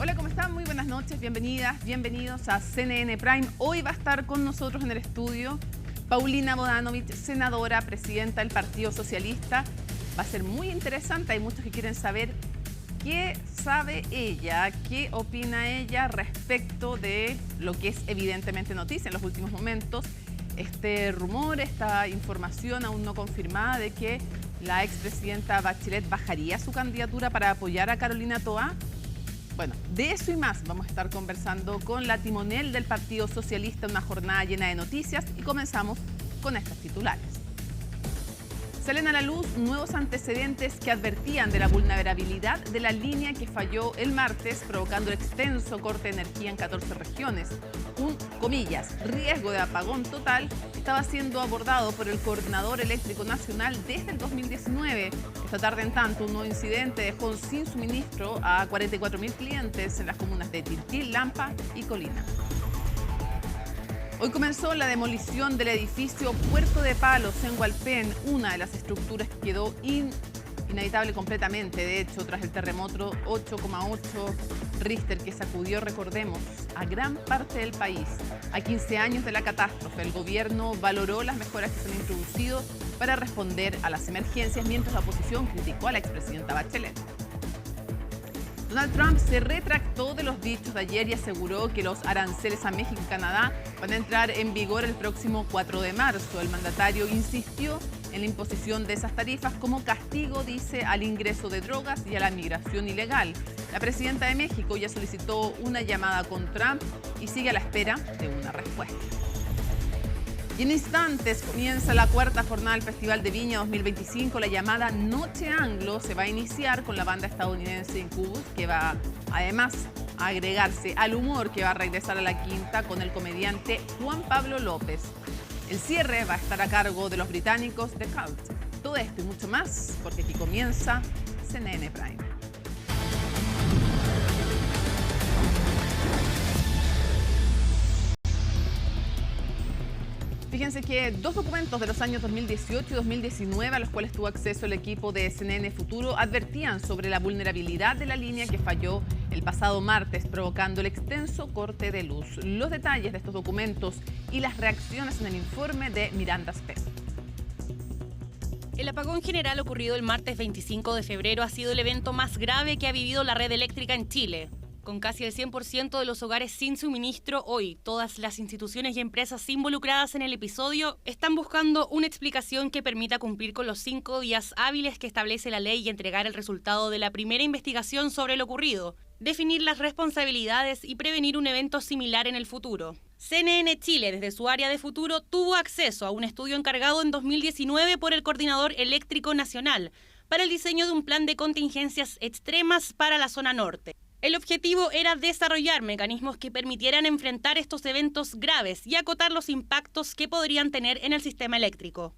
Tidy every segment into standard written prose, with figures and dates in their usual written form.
Hola, ¿cómo están? Muy buenas noches, bienvenidas, bienvenidos a CNN Prime. Hoy va a estar con nosotros en el estudio Paulina Bodanovich, senadora, presidenta del Partido Socialista. Va a ser muy interesante, hay muchos que quieren saber qué sabe ella, qué opina ella respecto de lo que es evidentemente noticia en los últimos momentos. Este rumor, esta información aún no confirmada de que la expresidenta Bachelet bajaría su candidatura para apoyar a Carolina Toá. Bueno, de eso y más vamos a estar conversando con la timonel del Partido Socialista, una jornada llena de noticias, y comenzamos con estas titulares. Salen a la luz nuevos antecedentes que advertían de la vulnerabilidad de la línea que falló el martes, provocando extenso corte de energía en 14 regiones. Un, comillas, riesgo de apagón total estaba siendo abordado por el Coordinador Eléctrico Nacional desde el 2019. Esta tarde, en tanto, un nuevo incidente dejó sin suministro a 44.000 clientes en las comunas de Tiltil, Lampa y Colina. Hoy comenzó la demolición del edificio Puerto de Palos en Hualpén, una de las estructuras que quedó inhabitable completamente. De hecho, tras el terremoto 8,8 Richter que sacudió, recordemos, a gran parte del país. A 15 años de la catástrofe, el gobierno valoró las mejoras que se han introducido para responder a las emergencias, mientras la oposición criticó a la expresidenta Bachelet. Donald Trump se retractó de los dichos de ayer y aseguró que los aranceles a México y Canadá van a entrar en vigor el próximo 4 de marzo. El mandatario insistió en la imposición de esas tarifas como castigo, dice, al ingreso de drogas y a la migración ilegal. La presidenta de México ya solicitó una llamada con Trump y sigue a la espera de una respuesta. Y en instantes comienza la cuarta jornada del Festival de Viña 2025. La llamada Noche Anglo se va a iniciar con la banda estadounidense Incubus, que va además a agregarse al humor que va a regresar a la quinta con el comediante Juan Pablo López. El cierre va a estar a cargo de los británicos The Cult. Todo esto y mucho más, porque aquí comienza CNN Prime. Fíjense que dos documentos de los años 2018 y 2019 a los cuales tuvo acceso el equipo de CNN Futuro advertían sobre la vulnerabilidad de la línea que falló el pasado martes, provocando el extenso corte de luz. Los detalles de estos documentos y las reacciones en el informe de Miranda Spes. El apagón general ocurrido el martes 25 de febrero ha sido el evento más grave que ha vivido la red eléctrica en Chile. Con casi el 100% de los hogares sin suministro, hoy todas las instituciones y empresas involucradas en el episodio están buscando una explicación que permita cumplir con los 5 días hábiles que establece la ley y entregar el resultado de la primera investigación sobre lo ocurrido, definir las responsabilidades y prevenir un evento similar en el futuro. CNN Chile, desde su área de futuro, tuvo acceso a un estudio encargado en 2019 por el Coordinador Eléctrico Nacional para el diseño de un plan de contingencias extremas para la zona norte. El objetivo era desarrollar mecanismos que permitieran enfrentar estos eventos graves y acotar los impactos que podrían tener en el sistema eléctrico.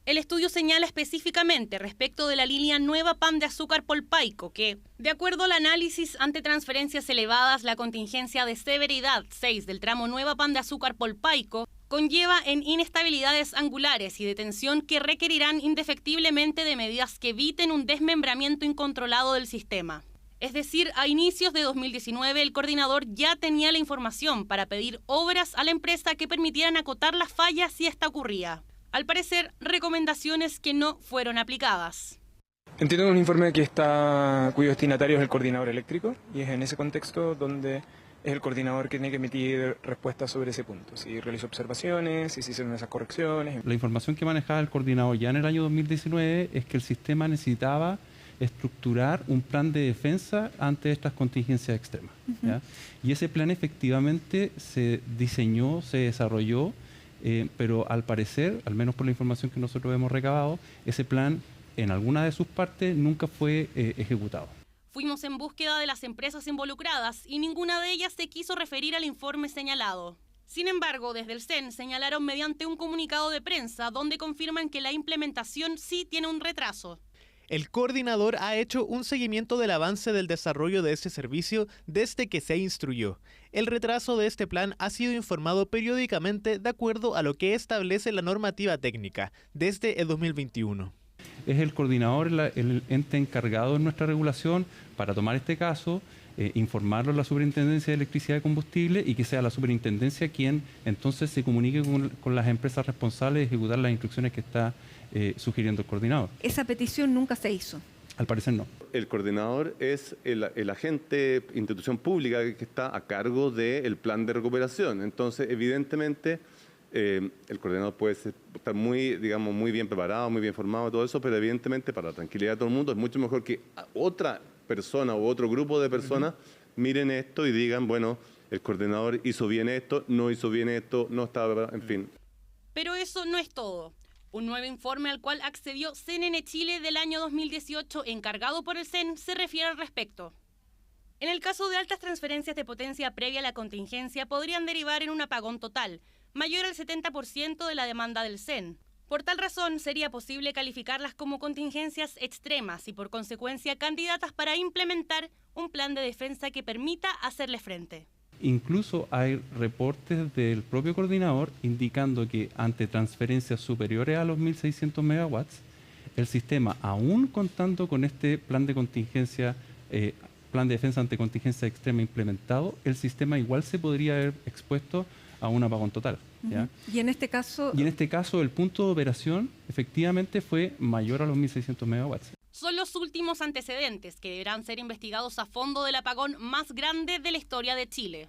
El estudio señala específicamente respecto de la línea Nueva Pan de Azúcar Polpaico que, de acuerdo al análisis ante transferencias elevadas, la contingencia de severidad 6 del tramo Nueva Pan de Azúcar Polpaico conlleva en inestabilidades angulares y de tensión que requerirán indefectiblemente de medidas que eviten un desmembramiento incontrolado del sistema. Es decir, a inicios de 2019 el coordinador ya tenía la información para pedir obras a la empresa que permitieran acotar las fallas si esta ocurría. Al parecer, recomendaciones que no fueron aplicadas. Entiendo un informe cuyo destinatario es el coordinador eléctrico, y es en ese contexto donde es el coordinador que tiene que emitir respuestas sobre ese punto. Si realizó observaciones, si se hicieron esas correcciones. La información que manejaba el coordinador ya en el año 2019 es que el sistema necesitaba estructurar un plan de defensa ante estas contingencias extremas. ¿Ya? Y ese plan efectivamente se diseñó, se desarrolló, pero al parecer, al menos por la información que nosotros hemos recabado, ese plan en alguna de sus partes nunca fue ejecutado. Fuimos en búsqueda de las empresas involucradas y ninguna de ellas se quiso referir al informe señalado. Sin embargo, desde el CEN señalaron mediante un comunicado de prensa donde confirman que la implementación sí tiene un retraso. El coordinador ha hecho un seguimiento del avance del desarrollo de este servicio desde que se instruyó. El retraso de este plan ha sido informado periódicamente de acuerdo a lo que establece la normativa técnica desde el 2021. Es el coordinador, el ente encargado en nuestra regulación para tomar este caso informarlo a la Superintendencia de Electricidad y Combustible y que sea la Superintendencia quien entonces se comunique con las empresas responsables de ejecutar las instrucciones que está sugiriendo el coordinador. Esa petición nunca se hizo. Al parecer no. El coordinador es el agente, institución pública que está a cargo del plan de recuperación. Entonces, evidentemente, el coordinador puede estar muy bien preparado, muy bien formado, todo eso, pero evidentemente para la tranquilidad de todo el mundo es mucho mejor que otra persona u otro grupo de personas miren esto y digan, bueno, el coordinador hizo bien esto, no hizo bien esto, no estaba, en fin. Pero eso no es todo. Un nuevo informe al cual accedió CNN Chile del año 2018, encargado por el CEN, se refiere al respecto. En el caso de altas transferencias de potencia previa a la contingencia, podrían derivar en un apagón total, mayor al 70% de la demanda del CEN. Por tal razón, sería posible calificarlas como contingencias extremas y, por consecuencia, candidatas para implementar un plan de defensa que permita hacerle frente. Incluso hay reportes del propio coordinador indicando que ante transferencias superiores a los 1.600 megawatts, el sistema, aún contando con este plan de contingencia, plan de defensa ante contingencia extrema implementado, el sistema igual se podría haber expuesto a un apagón total. ¿Ya? Y en este caso, el punto de operación efectivamente fue mayor a los 1.600 megawatts. Son los últimos antecedentes que deberán ser investigados a fondo del apagón más grande de la historia de Chile.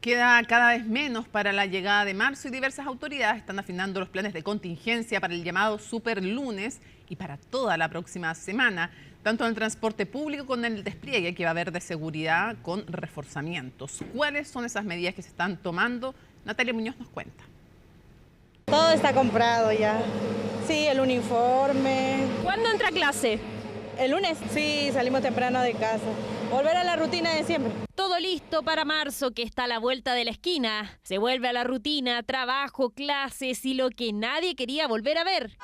Queda cada vez menos para la llegada de marzo y diversas autoridades están afinando los planes de contingencia para el llamado superlunes y para toda la próxima semana, tanto en el transporte público como en el despliegue que va a haber de seguridad con reforzamientos. ¿Cuáles son esas medidas que se están tomando? Natalia Muñoz nos cuenta. Todo está comprado ya. Sí, el uniforme. ¿Cuándo entra a clase? ¿El lunes? Sí, salimos temprano de casa. Volver a la rutina de siempre. Todo listo para marzo, que está a la vuelta de la esquina. Se vuelve a la rutina, trabajo, clases y lo que nadie quería volver a ver.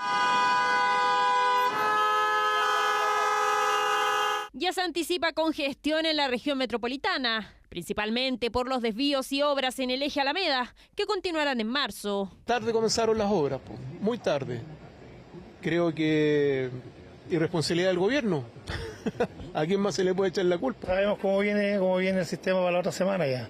Ya se anticipa congestión en la región metropolitana, principalmente por los desvíos y obras en el eje Alameda, que continuarán en marzo. Tarde comenzaron las obras, muy tarde. Creo que irresponsabilidad del gobierno. ¿A quién más se le puede echar la culpa? Sabemos cómo viene el sistema para la otra semana ya.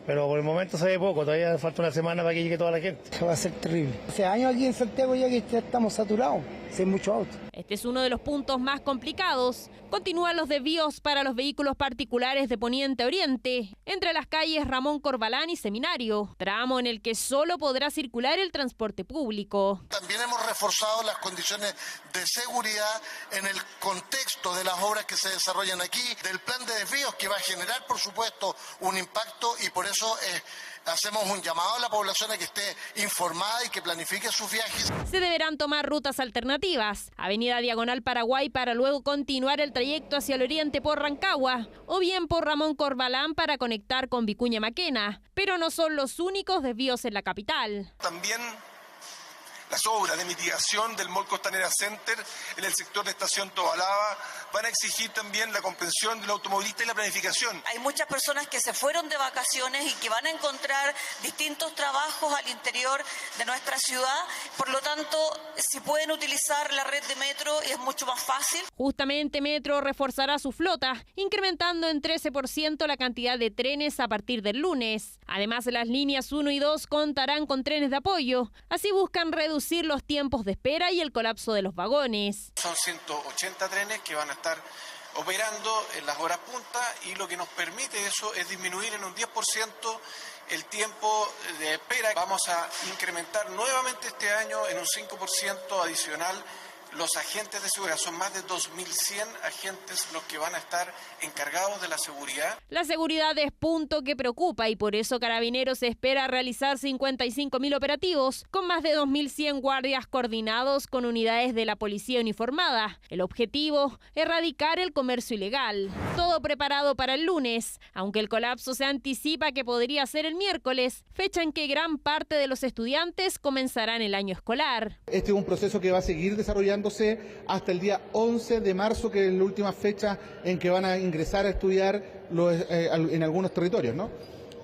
Pero por el momento se ve poco, todavía falta una semana para que llegue toda la gente. Eso va a ser terrible. Hace años aquí en Santiago ya que estamos saturados, hay muchos autos. Este es uno de los puntos más complicados. Continúan los desvíos para los vehículos particulares de Poniente a Oriente, entre las calles Ramón Corbalán y Seminario, tramo en el que solo podrá circular el transporte público. También hemos reforzado las condiciones de seguridad en el contexto de las obras que se desarrollan aquí, del plan de desvíos que va a generar, por supuesto, un impacto y por eso hacemos un llamado a la población a que esté informada y que planifique sus viajes. Se deberán tomar rutas alternativas, Avenida Diagonal Paraguay para luego continuar el trayecto hacia el oriente por Rancagua, o bien por Ramón Corbalán para conectar con Vicuña Maquena, pero no son los únicos desvíos en la capital. También las obras de mitigación del Mall Costanera Center en el sector de Estación Tobalaba van a exigir también la comprensión del automovilista y la planificación. Hay muchas personas que se fueron de vacaciones y que van a encontrar distintos trabajos al interior de nuestra ciudad. Por lo tanto, si pueden utilizar la red de metro es mucho más fácil. Justamente Metro reforzará su flota, incrementando en 13% la cantidad de trenes a partir del lunes. Además, las líneas 1 y 2 contarán con trenes de apoyo. Así buscan reducir los tiempos de espera y el colapso de los vagones. Son 180 trenes que van a estar operando en las horas punta y lo que nos permite eso es disminuir en un 10% el tiempo de espera. Vamos a incrementar nuevamente este año en un 5% adicional los agentes de seguridad. Son más de 2.100 agentes los que van a estar encargados de la seguridad. La seguridad es punto que preocupa y por eso Carabineros espera realizar 55.000 operativos con más de 2.100 guardias coordinados con unidades de la policía uniformada. El objetivo, erradicar el comercio ilegal. Todo preparado para el lunes, aunque el colapso se anticipa que podría ser el miércoles, fecha en que gran parte de los estudiantes comenzarán el año escolar. Este es un proceso que va a seguir desarrollándose hasta el día 11 de marzo, que es la última fecha en que van a ingresar a estudiar en algunos territorios, ¿no?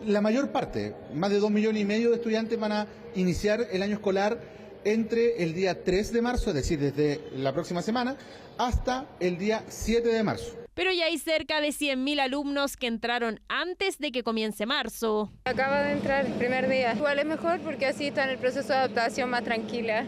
La mayor parte, más de 2,5 millones de estudiantes van a iniciar el año escolar entre el día 3 de marzo, es decir, desde la próxima semana, hasta el día 7 de marzo. Pero ya hay cerca de 100.000 alumnos que entraron antes de que comience marzo. Acaba de entrar el primer día. Igual es mejor porque así está en el proceso de adaptación más tranquila.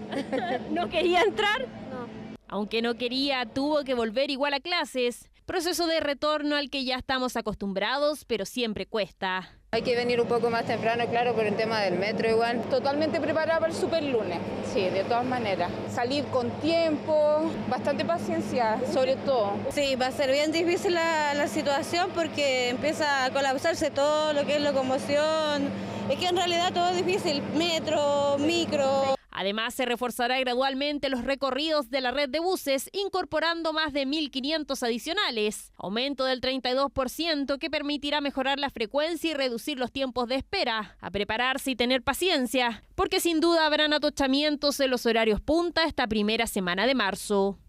¿No quería entrar? No. Aunque no quería, tuvo que volver igual a clases. Proceso de retorno al que ya estamos acostumbrados, pero siempre cuesta. Hay que venir un poco más temprano, claro, por el tema del metro igual. Totalmente preparada para el super lunes, sí, de todas maneras. Salir con tiempo, bastante paciencia, sobre todo. Sí, va a ser bien difícil la situación porque empieza a colapsarse todo lo que es locomoción. Es que en realidad todo es difícil, metro, micro. Además, se reforzará gradualmente los recorridos de la red de buses, incorporando más de 1.500 adicionales. Aumento del 32% que permitirá mejorar la frecuencia y reducir los tiempos de espera. A prepararse y tener paciencia, porque sin duda habrán atochamientos en los horarios punta esta primera semana de marzo.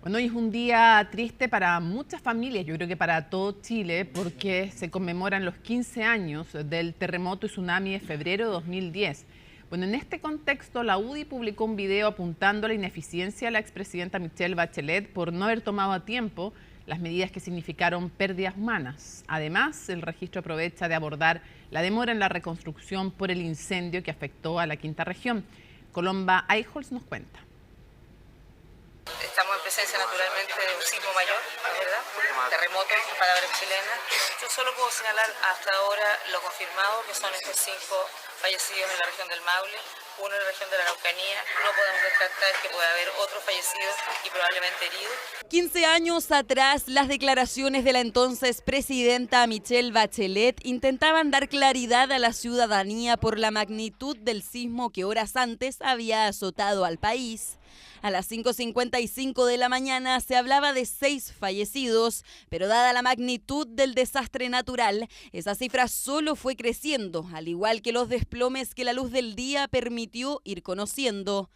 Bueno, hoy es un día triste para muchas familias, yo creo que para todo Chile, porque se conmemoran los 15 años del terremoto y tsunami de febrero de 2010. Bueno, en este contexto, la UDI publicó un video apuntando a la ineficiencia de la expresidenta Michelle Bachelet por no haber tomado a tiempo las medidas que significaron pérdidas humanas. Además, el registro aprovecha de abordar la demora en la reconstrucción por el incendio que afectó a la quinta región. Colomba Eichholz nos cuenta. Estamos en presencia naturalmente de un sismo mayor, ¿no es verdad? Terremoto, palabras chilenas. Yo solo puedo señalar hasta ahora lo confirmado, que son estos 5 fallecidos en la región del Maule, 1 en la región de la Araucanía. No podemos descartar que pueda haber otros fallecidos y probablemente heridos. 15 años atrás, las declaraciones de la entonces presidenta Michelle Bachelet intentaban dar claridad a la ciudadanía por la magnitud del sismo que horas antes había azotado al país. A las 5:55 de la mañana se hablaba de 6 fallecidos, pero dada la magnitud del desastre natural, esa cifra solo fue creciendo, al igual que los desplomes que la luz del día permitió ir conociendo.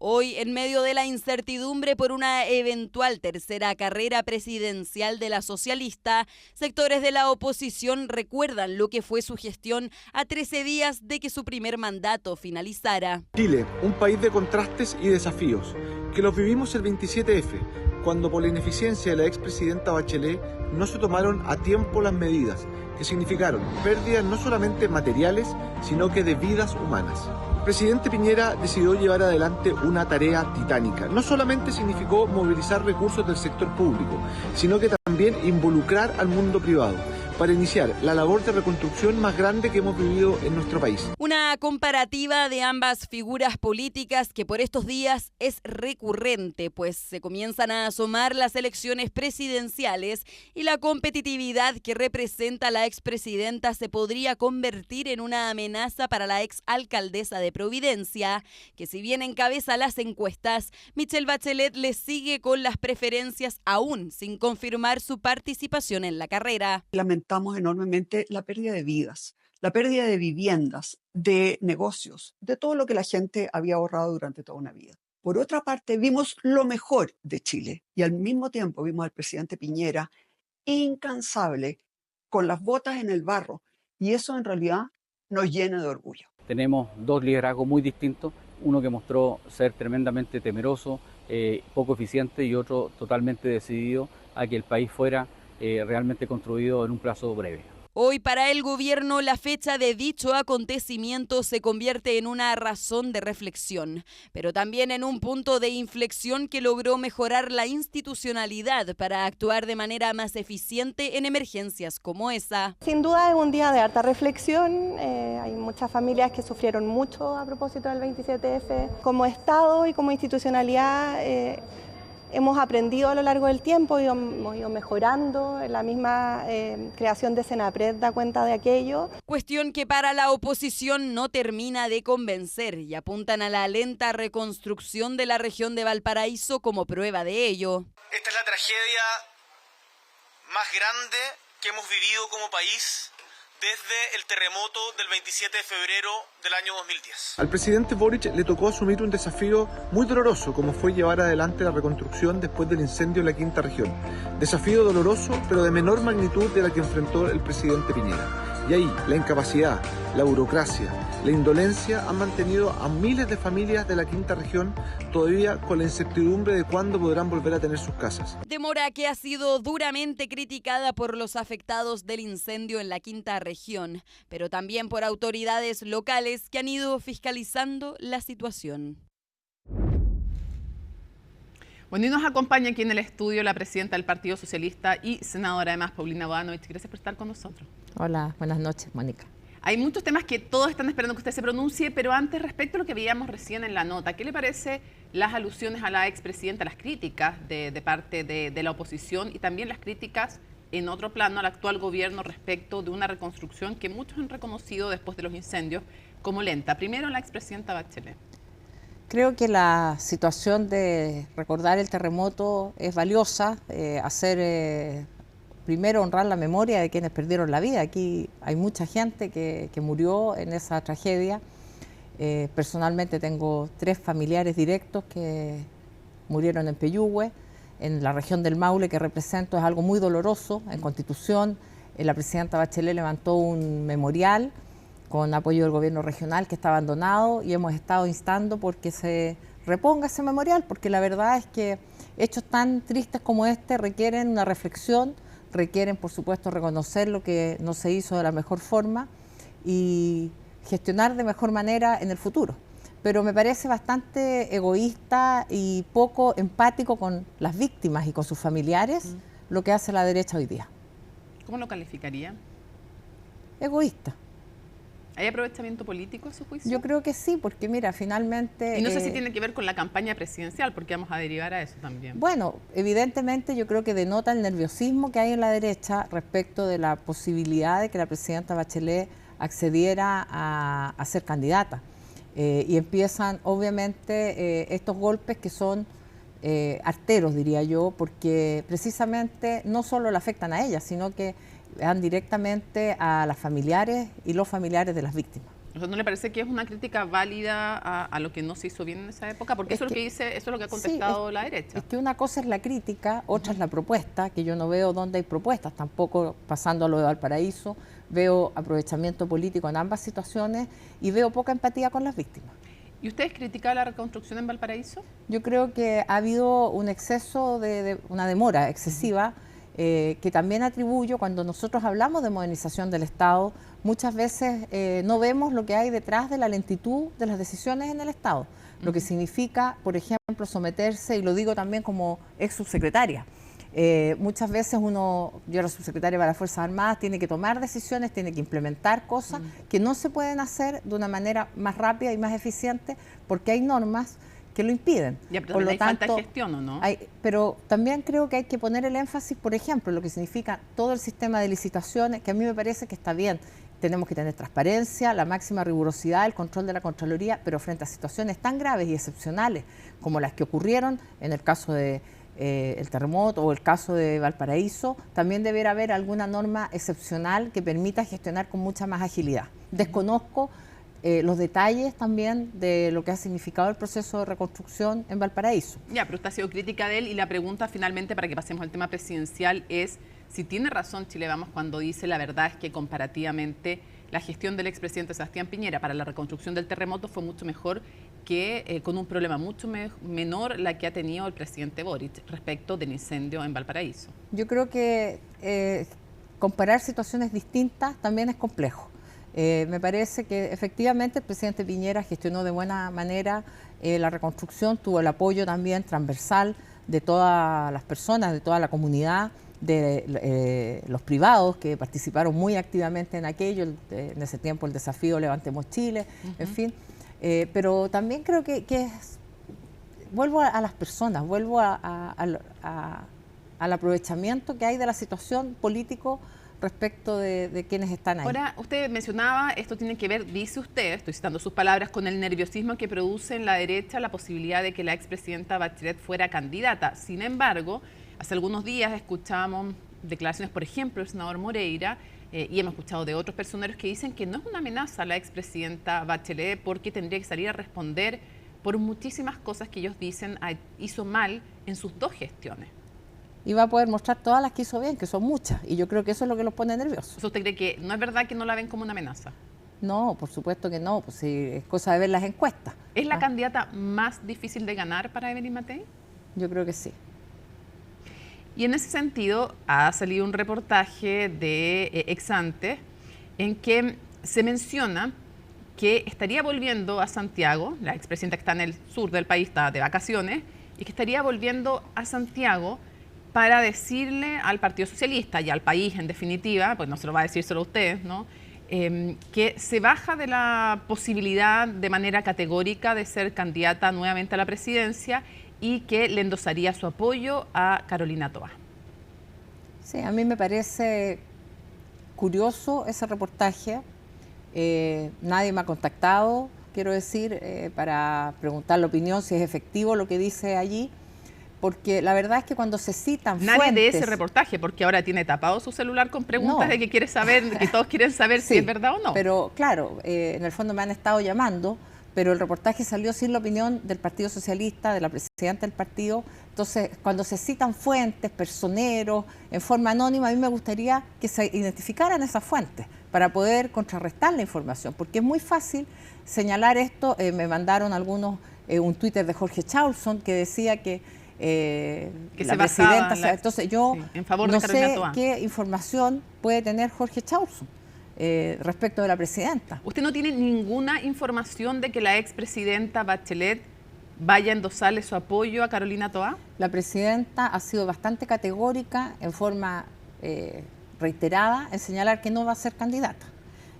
Hoy, en medio de la incertidumbre por una eventual tercera carrera presidencial de la socialista, sectores de la oposición recuerdan lo que fue su gestión a 13 días de que su primer mandato finalizara. Chile, un país de contrastes y desafíos, que los vivimos el 27F, cuando por la ineficiencia de la expresidenta Bachelet no se tomaron a tiempo las medidas, que significaron pérdidas no solamente materiales, sino que de vidas humanas. El presidente Piñera decidió llevar adelante una tarea titánica. No solamente significó movilizar recursos del sector público, sino que también involucrar al mundo privado para iniciar la labor de reconstrucción más grande que hemos vivido en nuestro país. Una comparativa de ambas figuras políticas que por estos días es recurrente, pues se comienzan a asomar las elecciones presidenciales y la competitividad que representa la expresidenta se podría convertir en una amenaza para la exalcaldesa de Providencia, que si bien encabeza las encuestas, Michelle Bachelet le sigue con las preferencias aún sin confirmar su participación en la carrera. Lamentamos enormemente la pérdida de vidas, la pérdida de viviendas, de negocios, de todo lo que la gente había ahorrado durante toda una vida. Por otra parte, vimos lo mejor de Chile y al mismo tiempo vimos al presidente Piñera incansable, con las botas en el barro, y eso en realidad nos llena de orgullo. Tenemos 2 liderazgos muy distintos, uno que mostró ser tremendamente temeroso, poco eficiente, y otro totalmente decidido a que el país fuera realmente construido en un plazo breve. Hoy para el gobierno la fecha de dicho acontecimiento se convierte en una razón de reflexión, pero también en un punto de inflexión que logró mejorar la institucionalidad para actuar de manera más eficiente en emergencias como esa. Sin duda es un día de harta reflexión, hay muchas familias que sufrieron mucho a propósito del 27F. Como Estado y como institucionalidad hemos aprendido a lo largo del tiempo y hemos ido mejorando. La misma creación de Senapred da cuenta de aquello. Cuestión que para la oposición no termina de convencer y apuntan a la lenta reconstrucción de la región de Valparaíso como prueba de ello. Esta es la tragedia más grande que hemos vivido como país desde el terremoto del 27 de febrero del año 2010. Al presidente Boric le tocó asumir un desafío muy doloroso, como fue llevar adelante la reconstrucción después del incendio en la quinta región. Desafío doloroso, pero de menor magnitud de la que enfrentó el presidente Piñera. Y ahí, la incapacidad, la burocracia, la indolencia han mantenido a miles de familias de la quinta región todavía con la incertidumbre de cuándo podrán volver a tener sus casas. Demora que ha sido duramente criticada por los afectados del incendio en la quinta región, pero también por autoridades locales que han ido fiscalizando la situación. Bueno, y nos acompaña aquí en el estudio la presidenta del Partido Socialista y senadora además, Paulina Bodanovich. Gracias por estar con nosotros. Hola, buenas noches, Mónica. Hay muchos temas que todos están esperando que usted se pronuncie, pero antes, respecto a lo que veíamos recién en la nota, ¿qué le parece las alusiones a la expresidenta, las críticas de parte de la oposición y también las críticas en otro plano al actual gobierno respecto de una reconstrucción que muchos han reconocido después de los incendios como lenta? Primero, la expresidenta Bachelet. Creo que la situación de recordar el terremoto es valiosa, primero honrar la memoria de quienes perdieron la vida. Aquí hay mucha gente que murió en esa tragedia. Personalmente tengo 3 familiares directos que murieron en Peyúgue, en la región del Maule que represento. Es algo muy doloroso. En Constitución, la presidenta Bachelet levantó un memorial con apoyo del gobierno regional que está abandonado y hemos estado instando porque se reponga ese memorial, porque la verdad es que hechos tan tristes como este requieren una reflexión, requieren por supuesto reconocer lo que no se hizo de la mejor forma y gestionar de mejor manera en el futuro. Pero me parece bastante egoísta y poco empático con las víctimas y con sus familiares lo que hace la derecha hoy día. ¿Cómo lo calificaría? Egoísta. ¿Hay aprovechamiento político a su juicio? Yo creo que sí, porque mira, finalmente... Y no sé si tiene que ver con la campaña presidencial, porque vamos a derivar a eso también. Bueno, evidentemente yo creo que denota el nerviosismo que hay en la derecha respecto de la posibilidad de que la presidenta Bachelet accediera a ser candidata. Y empiezan, obviamente, estos golpes que son arteros, diría yo, porque precisamente no solo le afectan a ella, sino que van directamente a las familiares y los familiares de las víctimas. ¿No le parece que es una crítica válida a lo que no se hizo bien en esa época? Porque eso es lo que dice, eso es lo que ha contestado la derecha. Es que una cosa es la crítica, otra es la propuesta, que yo no veo dónde hay propuestas, tampoco pasando a lo de Valparaíso, veo aprovechamiento político en ambas situaciones y veo poca empatía con las víctimas. ¿Y ustedes critican la reconstrucción en Valparaíso? Yo creo que ha habido un exceso una demora excesiva, que también atribuyo cuando nosotros hablamos de modernización del Estado, muchas veces no vemos lo que hay detrás de la lentitud de las decisiones en el Estado, lo que significa, por ejemplo, someterse, y lo digo también como ex subsecretaria, muchas veces yo era subsecretaria para las Fuerzas Armadas, tiene que tomar decisiones, tiene que implementar cosas que no se pueden hacer de una manera más rápida y más eficiente porque hay normas que lo impiden. Ya, pero por lo tanto, falta gestión, ¿o no? Pero también creo que hay que poner el énfasis, por ejemplo, en lo que significa todo el sistema de licitaciones, que a mí me parece que está bien. Tenemos que tener transparencia, la máxima rigurosidad, el control de la Contraloría, pero frente a situaciones tan graves y excepcionales como las que ocurrieron en el caso de el terremoto o el caso de Valparaíso, también deberá haber alguna norma excepcional que permita gestionar con mucha más agilidad. Desconozco los detalles también de lo que ha significado el proceso de reconstrucción en Valparaíso. Ya, pero usted ha sido crítica de él y la pregunta finalmente, para que pasemos al tema presidencial, es si tiene razón Chile Vamos cuando dice la verdad es que comparativamente la gestión del expresidente Sebastián Piñera para la reconstrucción del terremoto fue mucho mejor que con un problema mucho menor la que ha tenido el presidente Boric respecto del incendio en Valparaíso. Yo creo que comparar situaciones distintas también es complejo. Me parece que efectivamente el presidente Piñera gestionó de buena manera la reconstrucción, tuvo el apoyo también transversal de todas las personas, de toda la comunidad, de los privados que participaron muy activamente en aquello, en ese tiempo el desafío Levantemos Chile, en fin. Pero también creo que vuelvo a las personas, vuelvo al aprovechamiento que hay de la situación político respecto de quienes están ahí. Ahora, usted mencionaba, esto tiene que ver, dice usted, estoy citando sus palabras, con el nerviosismo que produce en la derecha la posibilidad de que la expresidenta Bachelet fuera candidata. Sin embargo, hace algunos días escuchamos declaraciones, por ejemplo, del senador Moreira, y hemos escuchado de otros personeros que dicen que no es una amenaza a la expresidenta Bachelet porque tendría que salir a responder por muchísimas cosas que ellos dicen hizo mal en sus 2 gestiones. y va a poder mostrar todas las que hizo bien, que son muchas, y yo creo que eso es lo que los pone nerviosos. ¿Usted cree que no es verdad que no la ven como una amenaza? No, por supuesto que no, pues sí, es cosa de ver las encuestas. ¿Es la candidata más difícil de ganar para Evelyn Matei? Yo creo que sí. Y en ese sentido ha salido un reportaje de Exante en que se menciona que estaría volviendo a Santiago, la expresidenta que está en el sur del país, está de vacaciones, y que estaría volviendo a Santiago para decirle al Partido Socialista y al país en definitiva, pues no se lo va a decir solo a ustedes, ¿no? Que se baja de la posibilidad de manera categórica de ser candidata nuevamente a la presidencia y que le endosaría su apoyo a Carolina Toá. Sí, a mí me parece curioso ese reportaje. Nadie me ha contactado, quiero decir, para preguntar la opinión, si es efectivo lo que dice allí, porque la verdad es que cuando se citan Nadie fuentes... de ese reportaje, porque ahora tiene tapado su celular con preguntas de que quiere saber, que todos quieren saber si es verdad o no. Pero claro, en el fondo me han estado llamando, pero el reportaje salió sin la opinión del Partido Socialista, de la presidenta del partido. Entonces, cuando se citan fuentes, personeros, en forma anónima, a mí me gustaría que se identificaran esas fuentes para poder contrarrestar la información, porque es muy fácil señalar esto. Me mandaron algunos, un Twitter de Jorge Chausson que decía que la presidenta... Entonces yo en favor no de Carolina sé Toá. qué información puede tener Jorge Chausson respecto de la presidenta. ¿Usted no tiene ninguna información de que la expresidenta Bachelet vaya a endosarle su apoyo a Carolina Toá? La presidenta ha sido bastante categórica, en forma reiterada, en señalar que no va a ser candidata.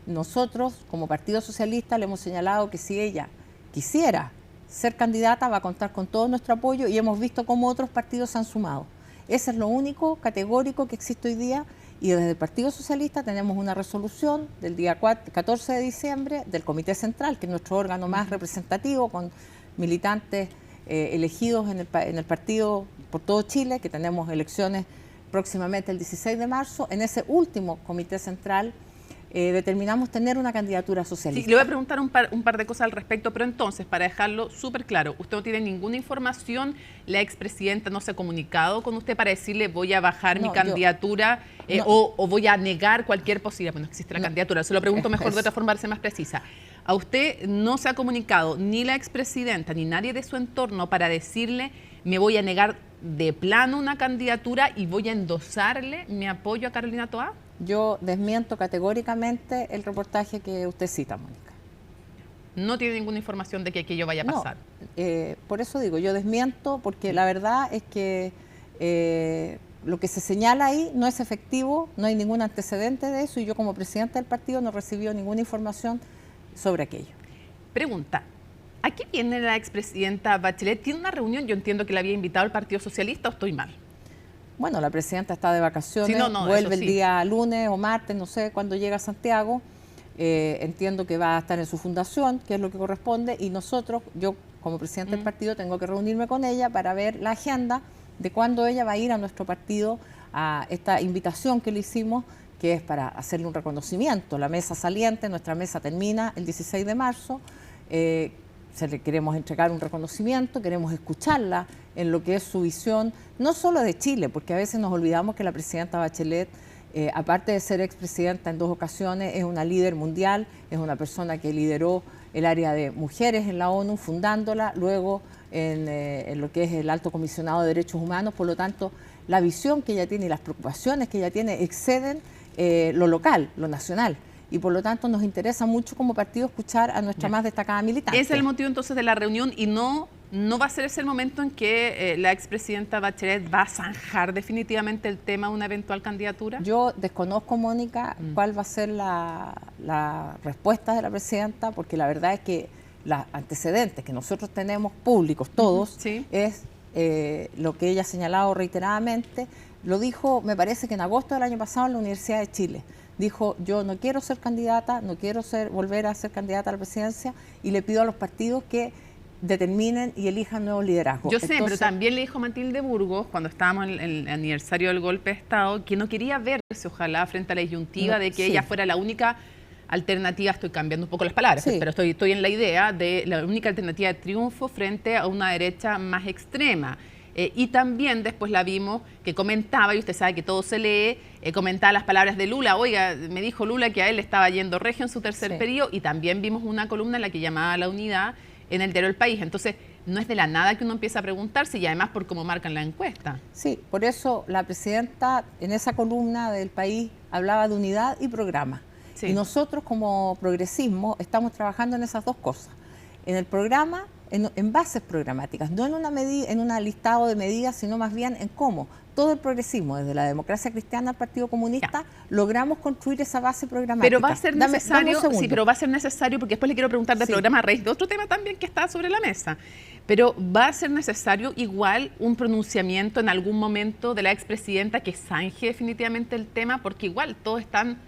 Nosotros, como Partido Socialista, le hemos señalado que si ella quisiera ser candidata, va a contar con todo nuestro apoyo, y hemos visto cómo otros partidos se han sumado. Ese es lo único categórico que existe hoy día, y desde el Partido Socialista tenemos una resolución del día 14 de diciembre del Comité Central, que es nuestro órgano más representativo, con militantes elegidos en el partido por todo Chile, que tenemos elecciones próximamente el 16 de marzo. En ese último Comité Central determinamos tener una candidatura socialista. Sí, le voy a preguntar un par de cosas al respecto, pero entonces, para dejarlo súper claro, usted no tiene ninguna información, la expresidenta no se ha comunicado con usted para decirle voy a bajar mi candidatura o voy a negar cualquier posibilidad. Bueno, no existe la candidatura, se lo pregunto mejor de otra forma para ser más precisa. A usted no se ha comunicado ni la expresidenta ni nadie de su entorno para decirle me voy a negar de plano una candidatura y voy a endosarle mi apoyo a Carolina Toá. Yo desmiento categóricamente el reportaje que usted cita, Mónica. No tiene ninguna información de que aquello vaya a pasar. No, por eso digo, yo desmiento, porque la verdad es que lo que se señala ahí no es efectivo, no hay ningún antecedente de eso, y yo como presidenta del partido no recibí ninguna información sobre aquello. Pregunta, ¿a qué viene la expresidenta Bachelet? ¿Tiene una reunión? Yo entiendo que la había invitado al Partido Socialista, ¿o estoy mal? Bueno, la presidenta está de vacaciones, vuelve el día lunes o martes, no sé cuándo llega a Santiago. Entiendo que va a estar en su fundación, que es lo que corresponde, y nosotros, yo como presidente del partido, tengo que reunirme con ella para ver la agenda de cuándo ella va a ir a nuestro partido a esta invitación que le hicimos, que es para hacerle un reconocimiento. La mesa saliente, nuestra mesa termina el 16 de marzo, se le queremos entregar un reconocimiento, queremos escucharla en lo que es su visión, no solo de Chile, porque a veces nos olvidamos que la presidenta Bachelet, aparte de ser expresidenta en 2 ocasiones, es una líder mundial, es una persona que lideró el área de mujeres en la ONU, fundándola, luego en lo que es el Alto Comisionado de Derechos Humanos. Por lo tanto, la visión que ella tiene y las preocupaciones que ella tiene exceden lo local, lo nacional. Y por lo tanto nos interesa mucho como partido escuchar a nuestra más destacada militante. Ese es el motivo entonces de la reunión, y no va a ser ese el momento en que la expresidenta Bachelet va a zanjar definitivamente el tema de una eventual candidatura. Yo desconozco, Mónica, cuál va a ser la respuesta de la presidenta, porque la verdad es que los antecedentes que nosotros tenemos públicos todos es lo que ella ha señalado reiteradamente. Lo dijo, me parece que en agosto del año pasado en la Universidad de Chile. Dijo, yo no quiero ser candidata, no quiero volver a ser candidata a la presidencia, y le pido a los partidos que determinen y elijan nuevos liderazgos. Yo sé, pero también le dijo Matilde Burgos, cuando estábamos en el aniversario del golpe de Estado, que no quería verse, ojalá, frente a la disyuntiva de que ella fuera la única alternativa, estoy cambiando un poco las palabras, pero estoy en la idea de la única alternativa de triunfo frente a una derecha más extrema. Y también después la vimos que comentaba, y usted sabe que todo se lee, comentaba las palabras de Lula. Oiga, me dijo Lula que a él le estaba yendo regio en su tercer periodo, y también vimos una columna en la que llamaba a la unidad en el diario El País. Entonces, no es de la nada que uno empieza a preguntarse, y además por cómo marcan la encuesta. Sí, por eso la presidenta en esa columna del País hablaba de unidad y programa. Sí. Y nosotros como progresismo estamos trabajando en esas dos cosas. En el programa, en bases programáticas, no en un listado de medidas, sino más bien en cómo todo el progresismo, desde la democracia cristiana al Partido Comunista, logramos construir esa base programática. Pero va a ser necesario, sí, pero va a ser necesario, porque después le quiero preguntar del programa a raíz de otro tema también que está sobre la mesa. Pero va a ser necesario igual un pronunciamiento en algún momento de la expresidenta que zanje definitivamente el tema, porque igual todos están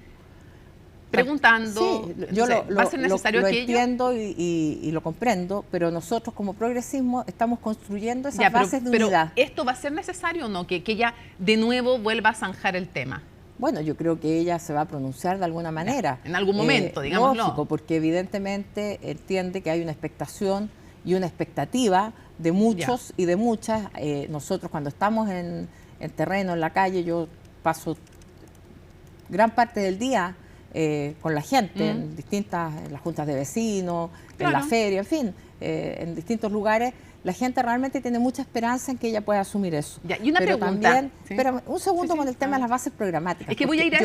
preguntando. Sí, yo va a ser necesario lo entiendo y lo comprendo, pero nosotros como progresismo estamos construyendo esas bases de unidad. Pero ¿esto va a ser necesario o no? Que ella de nuevo vuelva a zanjar el tema. Bueno, yo creo que ella se va a pronunciar de alguna manera. En algún momento, digámoslo. Lógico, porque evidentemente entiende que hay una expectación y una expectativa de muchos y de muchas. Nosotros cuando estamos en terreno, en la calle, yo paso gran parte del día con la gente en las juntas de vecinos, en la feria, en fin, en distintos lugares. La gente realmente tiene mucha esperanza en que ella pueda asumir eso. Ya, y una pero pregunta. También, pero un segundo con el tema de las bases programáticas. Es que voy a ir a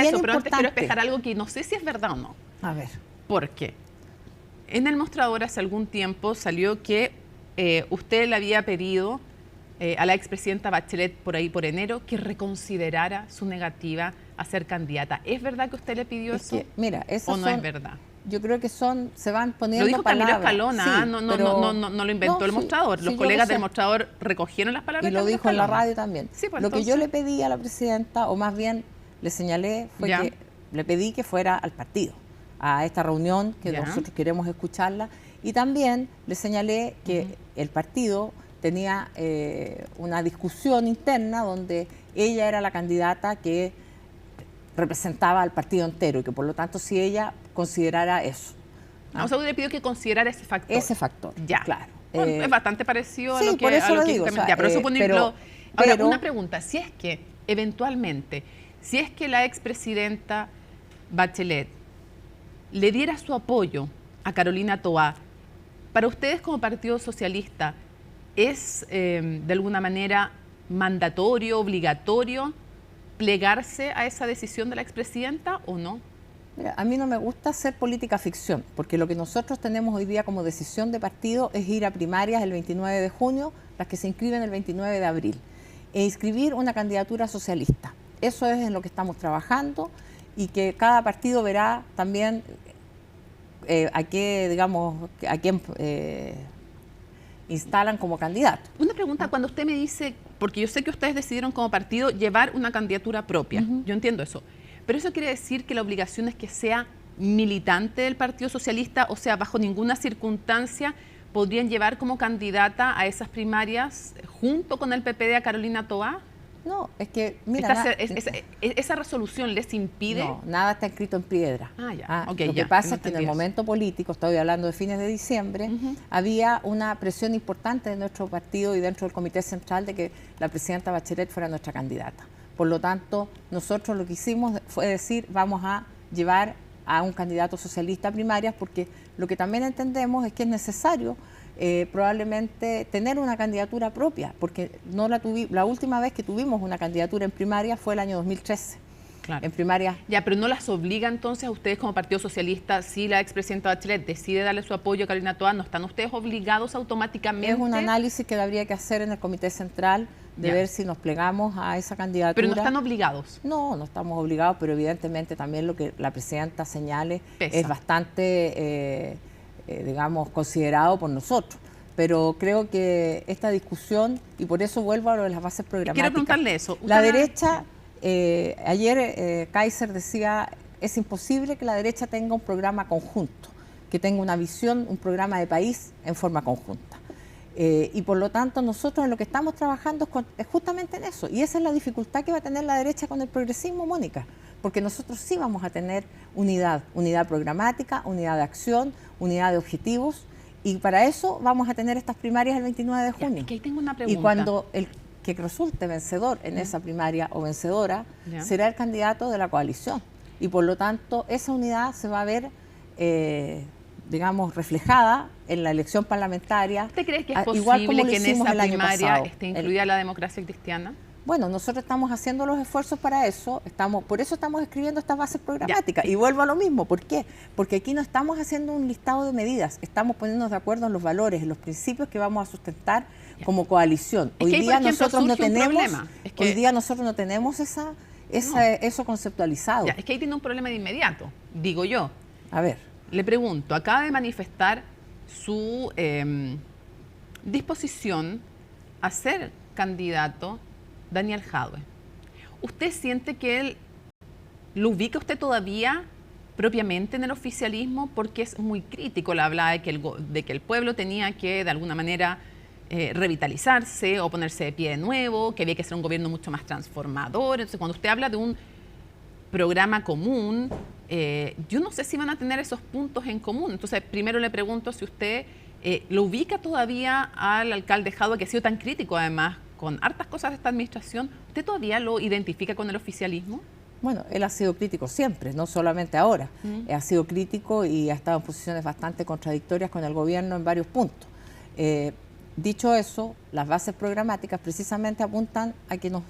eso, pero antes quiero despejar algo que no sé si es verdad o no. A ver. ¿Por qué? En el mostrador hace algún tiempo salió que usted le había pedido a la expresidenta Bachelet por ahí por enero que reconsiderara su negativa a ser candidata. ¿Es verdad que usted le pidió eso? Mira, ¿O no es verdad? Yo creo que se van poniendo lo dijo palabras. Camilo Escalona, sí, no lo inventó el mostrador. Los colegas del mostrador recogieron las palabras. Y lo dijo en la radio también. Sí, pues lo que yo le pedí a la presidenta, o más bien le señalé, fue que le pedí que fuera al partido, a esta reunión que nosotros queremos escucharla, y también le señalé que el partido tenía una discusión interna donde ella era la candidata que representaba al partido entero y que por lo tanto si ella considerara eso. O sea, usted le pidió que considerara ese factor. Ese factor, ya. Claro. Bueno, es bastante parecido a lo que... por eso lo digo. Pero eso ponerlo... Ahora, una pregunta. Si es que, eventualmente, si es que la expresidenta Bachelet le diera su apoyo a Carolina Toá, para ustedes como Partido Socialista, ¿es de alguna manera mandatorio, obligatorio plegarse a esa decisión de la expresidenta o no? Mira, a mí no me gusta hacer política ficción, porque lo que nosotros tenemos hoy día como decisión de partido es ir a primarias el 29 de junio, las que se inscriben el 29 de abril, e inscribir una candidatura socialista. Eso es en lo que estamos trabajando y que cada partido verá también a quién instalan como candidato. Una pregunta, cuando usted me dice, porque yo sé que ustedes decidieron como partido llevar una candidatura propia, yo entiendo eso, pero eso quiere decir que la obligación es que sea militante del Partido Socialista, o sea, bajo ninguna circunstancia podrían llevar como candidata a esas primarias junto con el PPD a Carolina Toá. No, es que, mira... ¿Esa resolución les impide? No, nada está escrito en piedra. Lo que pasa es que en el momento político, estoy hablando de fines de diciembre, había una presión importante de nuestro partido y dentro del Comité Central de que la presidenta Bachelet fuera nuestra candidata. Por lo tanto, nosotros lo que hicimos fue decir, vamos a llevar a un candidato socialista a primarias, porque lo que también entendemos es que es necesario probablemente tener una candidatura propia, porque no la última vez que tuvimos una candidatura en primaria fue el año 2013. Claro. En primaria. Ya, pero no las obliga entonces a ustedes como Partido Socialista, si la expresidenta Bachelet decide darle su apoyo a Carolina Toá, ¿no están ustedes obligados automáticamente? Es un análisis que habría que hacer en el Comité Central de ver si nos plegamos a esa candidatura. ¿Pero no están obligados? No, no estamos obligados, pero evidentemente también lo que la presidenta señale es bastante, digamos, considerado por nosotros. Pero creo que esta discusión, y por eso vuelvo a lo de las bases programáticas. Quiero preguntarle eso. La derecha, ayer Kaiser decía, es imposible que la derecha tenga un programa conjunto, que tenga una visión, un programa de país en forma conjunta. Y por lo tanto nosotros en lo que estamos trabajando es justamente en eso, y esa es la dificultad que va a tener la derecha con el progresismo, Mónica, porque nosotros sí vamos a tener unidad programática, unidad de acción, unidad de objetivos, Y para eso vamos a tener estas primarias el 29 de junio. Ya, que ahí tengo una pregunta. Y cuando el que resulte vencedor en esa primaria o vencedora será el candidato de la coalición. Y por lo tanto, esa unidad se va a ver, digamos, reflejada en la elección parlamentaria. ¿Usted cree que es igual como posible que en esa primaria esté incluida incluida la democracia cristiana? Bueno, nosotros estamos haciendo los esfuerzos para eso, por eso estamos escribiendo estas bases programáticas. Y vuelvo a lo mismo, ¿por qué? Porque aquí no estamos haciendo un listado de medidas, estamos poniéndonos de acuerdo en los valores, en los principios que vamos a sustentar como coalición. Hoy día nosotros no tenemos eso conceptualizado. Es que ahí tiene un problema de inmediato, digo yo. A ver. Le pregunto, acaba de manifestar su disposición a ser candidato Daniel Jadwe. ¿Usted siente que él lo ubica usted todavía propiamente en el oficialismo? Porque es muy crítico, le hablaba de que el pueblo tenía que de alguna manera revitalizarse o ponerse de pie de nuevo, que había que ser un gobierno mucho más transformador. Entonces, cuando usted habla de un programa común, yo no sé si van a tener esos puntos en común. Entonces, primero le pregunto si usted lo ubica todavía al alcalde Jadwe, que ha sido tan crítico además con hartas cosas de esta administración. ¿Usted todavía lo identifica con el oficialismo? Bueno, él ha sido crítico siempre, no solamente ahora. Ha sido crítico y ha estado en posiciones bastante contradictorias con el gobierno en varios puntos. Dicho eso, las bases programáticas precisamente apuntan a que nos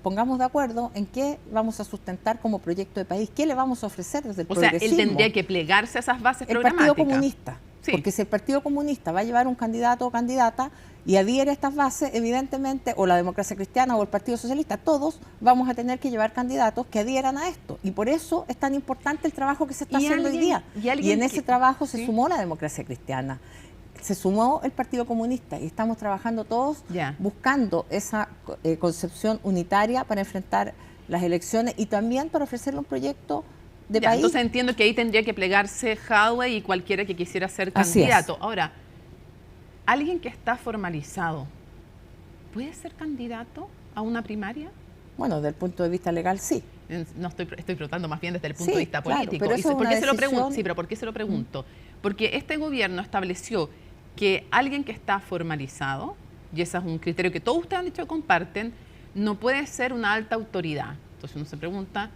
pongamos de acuerdo en qué vamos a sustentar como proyecto de país, qué le vamos a ofrecer desde el progresismo. O sea, él tendría que plegarse a esas bases programáticas. El Partido Comunista, porque si el Partido Comunista va a llevar un candidato o candidata y adhiere a estas bases, evidentemente, o la Democracia Cristiana o el Partido Socialista, todos vamos a tener que llevar candidatos que adhieran a esto. Y por eso es tan importante el trabajo que se está haciendo hoy día. Y en ese trabajo se sumó la Democracia Cristiana, se sumó el Partido Comunista y estamos trabajando todos buscando esa concepción unitaria para enfrentar las elecciones y también para ofrecerle un proyecto de país. Entonces entiendo que ahí tendría que plegarse Jadwe y cualquiera que quisiera ser candidato. Ahora, ¿alguien que está formalizado puede ser candidato a una primaria? Bueno, desde el punto de vista legal, sí. No estoy preguntando más bien desde el punto de vista político. Pero ¿Por qué se lo pregunto? Sí, pero ¿por qué se lo pregunto? Porque este gobierno estableció que alguien que está formalizado, y ese es un criterio que todos ustedes han dicho que comparten, no puede ser una alta autoridad. Entonces uno se pregunta,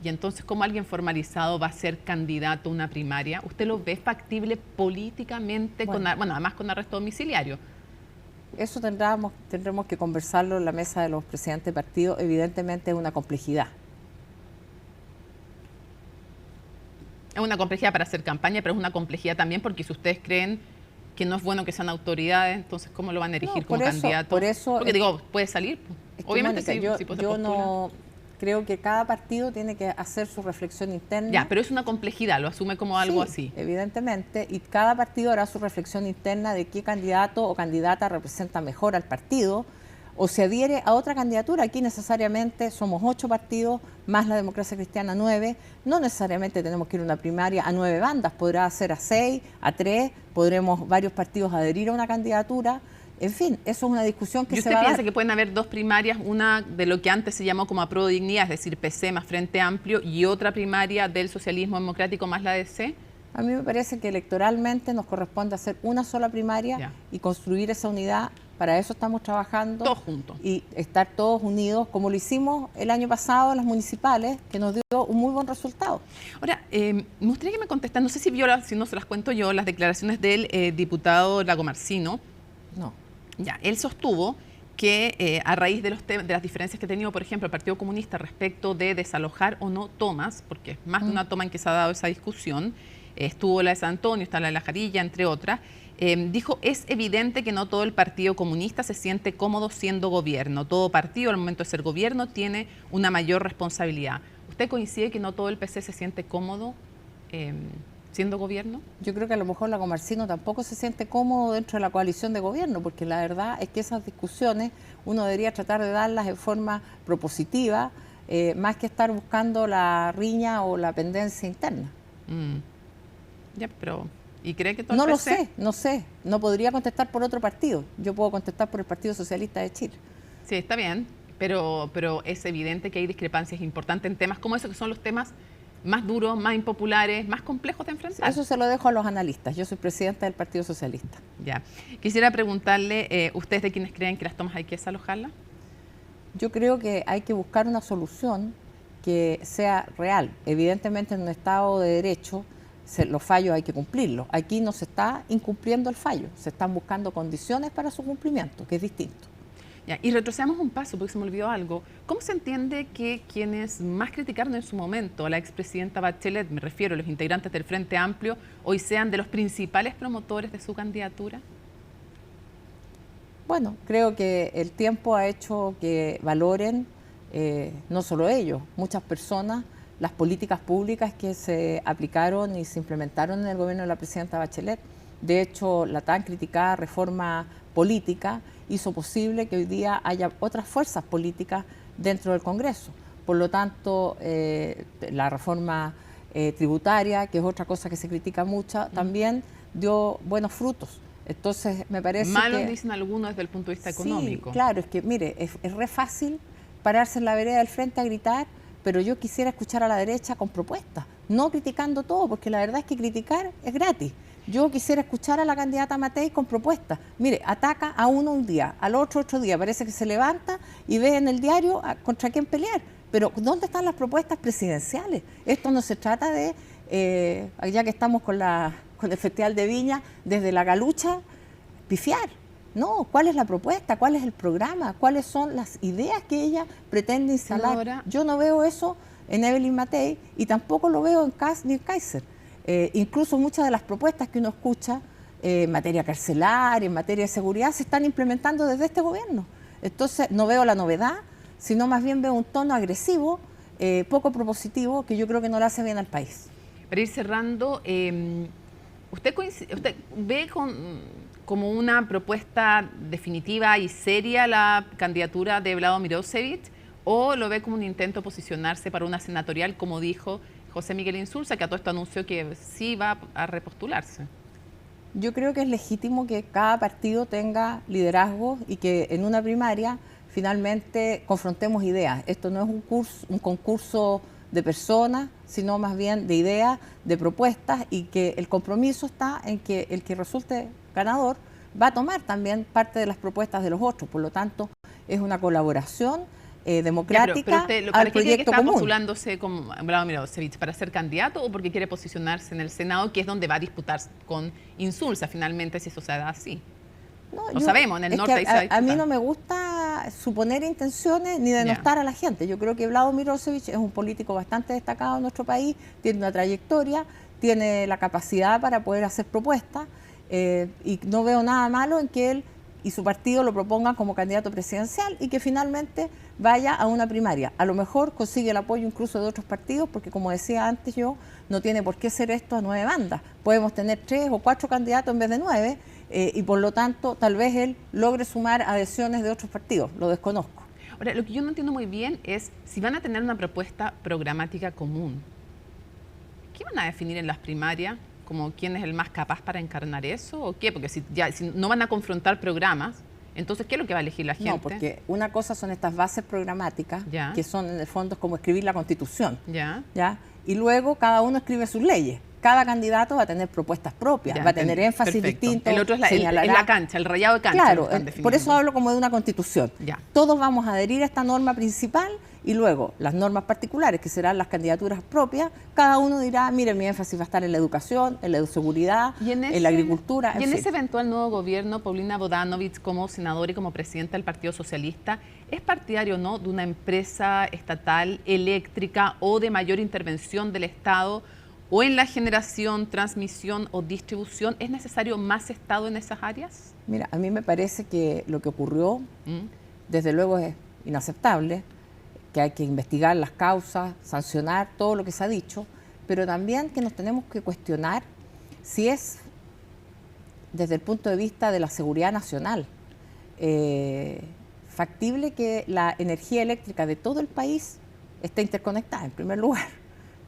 ¿y entonces cómo alguien formalizado va a ser candidato a una primaria? ¿Usted lo ve factible políticamente, además con arresto domiciliario? Eso tendremos que conversarlo en la mesa de los presidentes de partido. Evidentemente es una complejidad. Es una complejidad para hacer campaña, pero es una complejidad también porque si ustedes creen que no es bueno que sean autoridades, entonces ¿cómo lo van a elegir como candidato? Porque digo, puede salir. Obviamente Mónica, sí, yo no creo que cada partido tiene que hacer su reflexión interna. Ya, pero es una complejidad, lo asume como algo así. Evidentemente, y cada partido hará su reflexión interna de qué candidato o candidata representa mejor al partido o se adhiere a otra candidatura. Aquí necesariamente somos 8 partidos, más la Democracia Cristiana 9. No necesariamente tenemos que ir a una primaria a 9 bandas, podrá ser a 6, a 3, podremos varios partidos adherir a una candidatura. En fin, eso es una discusión que se va a dar. ¿Y usted piensa que pueden haber 2 primarias, una de lo que antes se llamó como Apruebo Dignidad, es decir, PC más Frente Amplio, y otra primaria del socialismo democrático más la DC? A mí me parece que electoralmente nos corresponde hacer una sola primaria y construir esa unidad. Para eso estamos trabajando. Todos juntos. Y estar todos unidos, como lo hicimos el año pasado en las municipales, que nos dio un muy buen resultado. Ahora, me gustaría que me contestan, no sé si si no se las cuento yo, las declaraciones del diputado Lagomarsino. No. Ya, él sostuvo que a raíz de las diferencias que ha tenido, por ejemplo, el Partido Comunista respecto de desalojar o no tomas, porque es más de una toma en que se ha dado esa discusión, estuvo la de San Antonio, está la de La Jarilla, entre otras, dijo, es evidente que no todo el Partido Comunista se siente cómodo siendo gobierno. Todo partido, al momento de ser gobierno, tiene una mayor responsabilidad. ¿Usted coincide que no todo el PC se siente cómodo siendo gobierno? Yo creo que a lo mejor Lagomarsino tampoco se siente cómodo dentro de la coalición de gobierno, porque la verdad es que esas discusiones uno debería tratar de darlas de forma propositiva, más que estar buscando la riña o la pendencia interna. Ya, pero... ¿Y cree que todo no el lo PC? No sé. No podría contestar por otro partido. Yo puedo contestar por el Partido Socialista de Chile. Sí, está bien, pero es evidente que hay discrepancias importantes en temas como esos, que son los temas más duros, más impopulares, más complejos de enfrentar. Eso se lo dejo a los analistas. Yo soy presidenta del Partido Socialista. Ya. Quisiera preguntarle, ¿ustedes de quienes creen que las tomas hay que desalojarlas? Yo creo que hay que buscar una solución que sea real. Evidentemente en un Estado de Derecho los fallos hay que cumplirlos. Aquí no se está incumpliendo el fallo, se están buscando condiciones para su cumplimiento, que es distinto. Ya, y retrocedamos un paso, porque se me olvidó algo. ¿Cómo se entiende que quienes más criticaron en su momento a la expresidenta Bachelet, me refiero a los integrantes del Frente Amplio, hoy sean de los principales promotores de su candidatura? Bueno, creo que el tiempo ha hecho que valoren, no solo ellos, muchas personas, las políticas públicas que se aplicaron y se implementaron en el gobierno de la presidenta Bachelet. De hecho, la tan criticada reforma política hizo posible que hoy día haya otras fuerzas políticas dentro del Congreso. Por lo tanto, la reforma tributaria, que es otra cosa que se critica mucho, también dio buenos frutos. Entonces, me parece malos, que... dicen algunos desde el punto de vista económico. Sí, claro, es que, mire, es re fácil pararse en la vereda del frente a gritar, pero yo quisiera escuchar a la derecha con propuestas, no criticando todo, porque la verdad es que criticar es gratis. Yo quisiera escuchar a la candidata Matei con propuestas. Mire, ataca a uno un día, al otro día, parece que se levanta y ve en el diario contra quién pelear. Pero ¿dónde están las propuestas presidenciales? Esto no se trata de, ya que estamos con el Festival de Viña, desde la galucha, pifiar. No, ¿cuál es la propuesta? ¿Cuál es el programa? ¿Cuáles son las ideas que ella pretende instalar? Senadora. Yo no veo eso en Evelyn Matei y tampoco lo veo en Kast ni en Kaiser. Incluso muchas de las propuestas que uno escucha en materia carcelaria, en materia de seguridad, se están implementando desde este gobierno. Entonces no veo la novedad, sino más bien veo un tono agresivo, poco propositivo, que yo creo que no le hace bien al país. Para ir cerrando, ¿usted ve como una propuesta definitiva y seria la candidatura de Vlado Mirosevic o lo ve como un intento de posicionarse para una senatorial, como dijo José Miguel Insulza, que a todo esto anunció que sí va a repostularse? Yo creo que es legítimo que cada partido tenga liderazgo y que en una primaria finalmente confrontemos ideas. Esto no es un concurso de personas, sino más bien de ideas, de propuestas, y que el compromiso está en que el que resulte ganador va a tomar también parte de las propuestas de los otros. Por lo tanto, es una colaboración democrática pero al proyecto común. ¿Postulándose con Vlado Mirosevic para ser candidato o porque quiere posicionarse en el Senado, que es donde va a disputar con Insulza finalmente, si eso se da así? No sabemos, en el norte a mí no me gusta suponer intenciones ni denostar a la gente. Yo creo que Vlado Mirosevic es un político bastante destacado en nuestro país, tiene una trayectoria, tiene la capacidad para poder hacer propuestas y no veo nada malo en que él y su partido lo propongan como candidato presidencial y que finalmente vaya a una primaria. A lo mejor consigue el apoyo incluso de otros partidos, porque como decía antes yo, no tiene por qué ser esto a 9 bandas. Podemos tener 3 o 4 candidatos en vez de 9 y por lo tanto tal vez él logre sumar adhesiones de otros partidos, lo desconozco. Ahora, lo que yo no entiendo muy bien es si van a tener una propuesta programática común. ¿Qué van a definir en las primarias? ¿Como quién es el más capaz para encarnar eso o qué? Porque si no van a confrontar programas, entonces ¿qué es lo que va a elegir la gente? No, porque una cosa son estas bases programáticas, que son en el fondo como escribir la Constitución, ¿ya? Y luego cada uno escribe sus leyes. Cada candidato va a tener propuestas propias, va a tener énfasis distinto. El otro es la cancha, el rayado de cancha. Claro, por eso hablo como de una constitución. Todos vamos a adherir a esta norma principal y luego las normas particulares, que serán las candidaturas propias, cada uno dirá, mire, mi énfasis va a estar en la educación, en la seguridad, en la agricultura. Y en ese eventual nuevo gobierno, Paulina Bodanovich, como senadora y como presidenta del Partido Socialista, ¿es partidario o no de una empresa estatal eléctrica o de mayor intervención del Estado o en la generación, transmisión o distribución? ¿Es necesario más Estado en esas áreas? Mira, a mí me parece que lo que ocurrió, desde luego es inaceptable, que hay que investigar las causas, sancionar todo lo que se ha dicho, pero también que nos tenemos que cuestionar si es, desde el punto de vista de la seguridad nacional, factible que la energía eléctrica de todo el país esté interconectada, en primer lugar.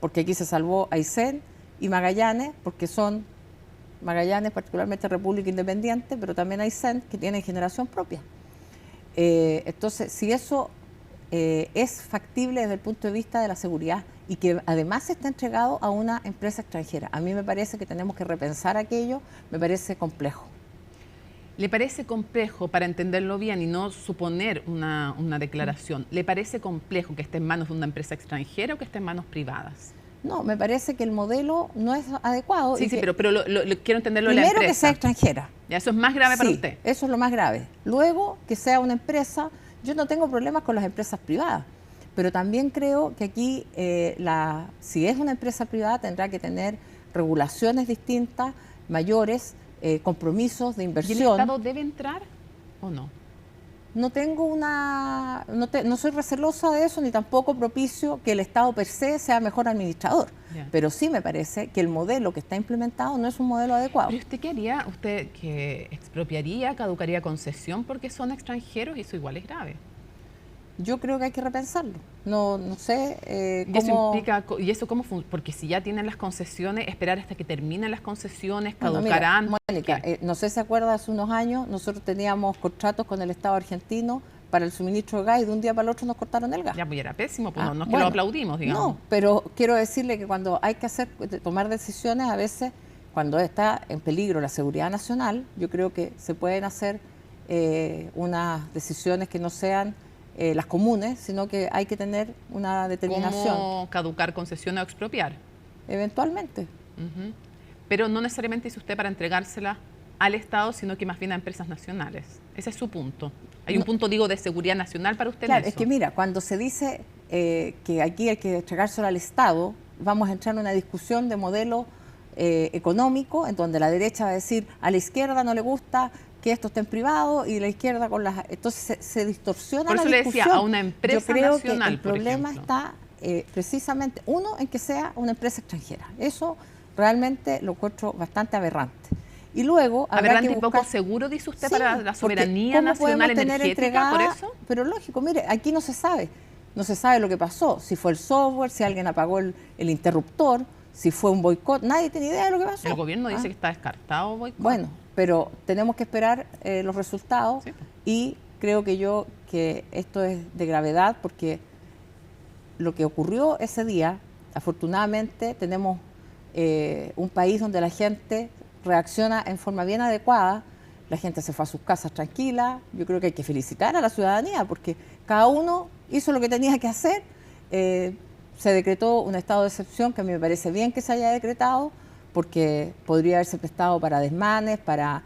Porque aquí se salvó Aysén y Magallanes, porque son Magallanes, particularmente República Independiente, pero también Aysén, que tienen generación propia. Entonces, si eso es factible desde el punto de vista de la seguridad y que además está entregado a una empresa extranjera. A mí me parece que tenemos que repensar aquello, me parece complejo. ¿Le parece complejo, para entenderlo bien y no suponer una declaración, le parece complejo que esté en manos de una empresa extranjera o que esté en manos privadas? No, me parece que el modelo no es adecuado. Sí, pero quiero entenderlo de la empresa. Primero que sea extranjera. Ya, eso es más grave para usted. Eso es lo más grave. Luego que sea una empresa, yo no tengo problemas con las empresas privadas, pero también creo que aquí si es una empresa privada tendrá que tener regulaciones distintas, mayores, compromisos de inversión. ¿Y el Estado debe entrar o no? No tengo no soy recelosa de eso, ni tampoco propicio que el Estado per se sea mejor administrador. Yeah. Pero sí me parece que el modelo que está implementado no es un modelo adecuado. ¿Pero usted qué haría? ¿Usted que expropiaría, caducaría concesión porque son extranjeros y eso igual es grave? Yo creo que hay que repensarlo. No sé cómo... ¿Y eso implica, y eso cómo funciona? Porque si ya tienen las concesiones, esperar hasta que terminen las concesiones, caducarán. Bueno, mira, Mónica, no sé si se acuerda, hace unos años nosotros teníamos contratos con el Estado argentino para el suministro de gas y de un día para el otro nos cortaron el gas. Ya, pues era pésimo, pues no es que lo aplaudimos, digamos. No, pero quiero decirle que cuando hay que tomar decisiones, a veces, cuando está en peligro la seguridad nacional, yo creo que se pueden hacer unas decisiones que no sean las comunes, sino que hay que tener una determinación. ¿Cómo caducar concesiones o expropiar? Eventualmente. Pero no necesariamente dice usted para entregársela al Estado, sino que más bien a empresas nacionales. Ese es su punto. Hay un punto, digo, de seguridad nacional para usted. Claro, es que mira, cuando se dice que aquí hay que entregárselo al Estado, vamos a entrar en una discusión de modelo económico, en donde la derecha va a decir a la izquierda no le gusta que esto esté en privado y la izquierda con las... Entonces se distorsiona la discusión. Por eso le decía, a una empresa nacional, yo creo que el problema está precisamente, uno, en que sea una empresa extranjera. Eso realmente lo encuentro bastante aberrante. Y luego aberrante y poco seguro, dice usted, para la soberanía nacional energética, por eso. Pero lógico, mire, aquí no se sabe. No se sabe lo que pasó, si fue el software, si alguien apagó el interruptor, si fue un boicot, nadie tiene idea de lo que pasó. El gobierno dice que está descartado boicot. Bueno, pero tenemos que esperar los resultados y creo que esto es de gravedad porque lo que ocurrió ese día, afortunadamente tenemos un país donde la gente reacciona en forma bien adecuada, la gente se fue a sus casas tranquila, yo creo que hay que felicitar a la ciudadanía porque cada uno hizo lo que tenía que hacer, se decretó un estado de excepción que a mí me parece bien que se haya decretado, porque podría haberse prestado para desmanes, para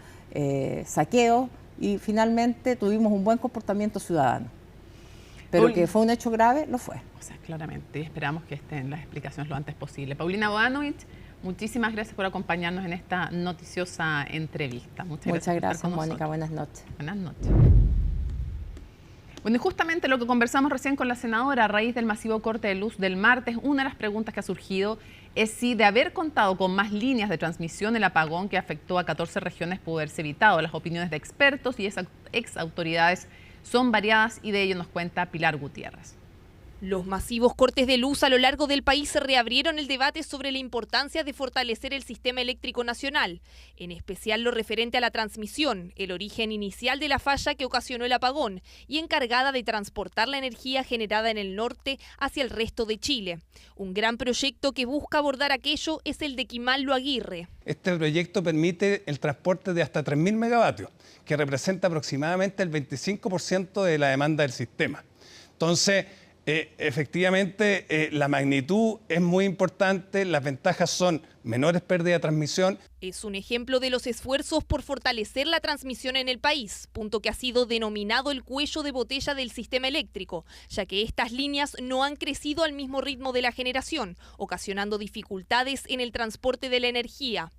saqueos, y finalmente tuvimos un buen comportamiento ciudadano. Pero que fue un hecho grave, lo fue. O sea, claramente, y esperamos que estén las explicaciones lo antes posible. Paulina Bodanovich, muchísimas gracias por acompañarnos en esta noticiosa entrevista. Muchas gracias, Mónica. Buenas noches. Buenas noches. Bueno, y justamente lo que conversamos recién con la senadora a raíz del masivo corte de luz del martes, una de las preguntas que ha surgido es si de haber contado con más líneas de transmisión, el apagón que afectó a 14 regiones pudo haberse evitado. Las opiniones de expertos y ex autoridades son variadas y de ello nos cuenta Pilar Gutiérrez. Los masivos cortes de luz a lo largo del país reabrieron el debate sobre la importancia de fortalecer el sistema eléctrico nacional, en especial lo referente a la transmisión, el origen inicial de la falla que ocasionó el apagón y encargada de transportar la energía generada en el norte hacia el resto de Chile. Un gran proyecto que busca abordar aquello es el de Quimal Aguirre. Este proyecto permite el transporte de hasta 3.000 megavatios, que representa aproximadamente el 25% de la demanda del sistema. Entonces, efectivamente, la magnitud es muy importante, las ventajas son menores pérdidas de transmisión. Es un ejemplo de los esfuerzos por fortalecer la transmisión en el país, punto que ha sido denominado el cuello de botella del sistema eléctrico, ya que estas líneas no han crecido al mismo ritmo de la generación, ocasionando dificultades en el transporte de la energía.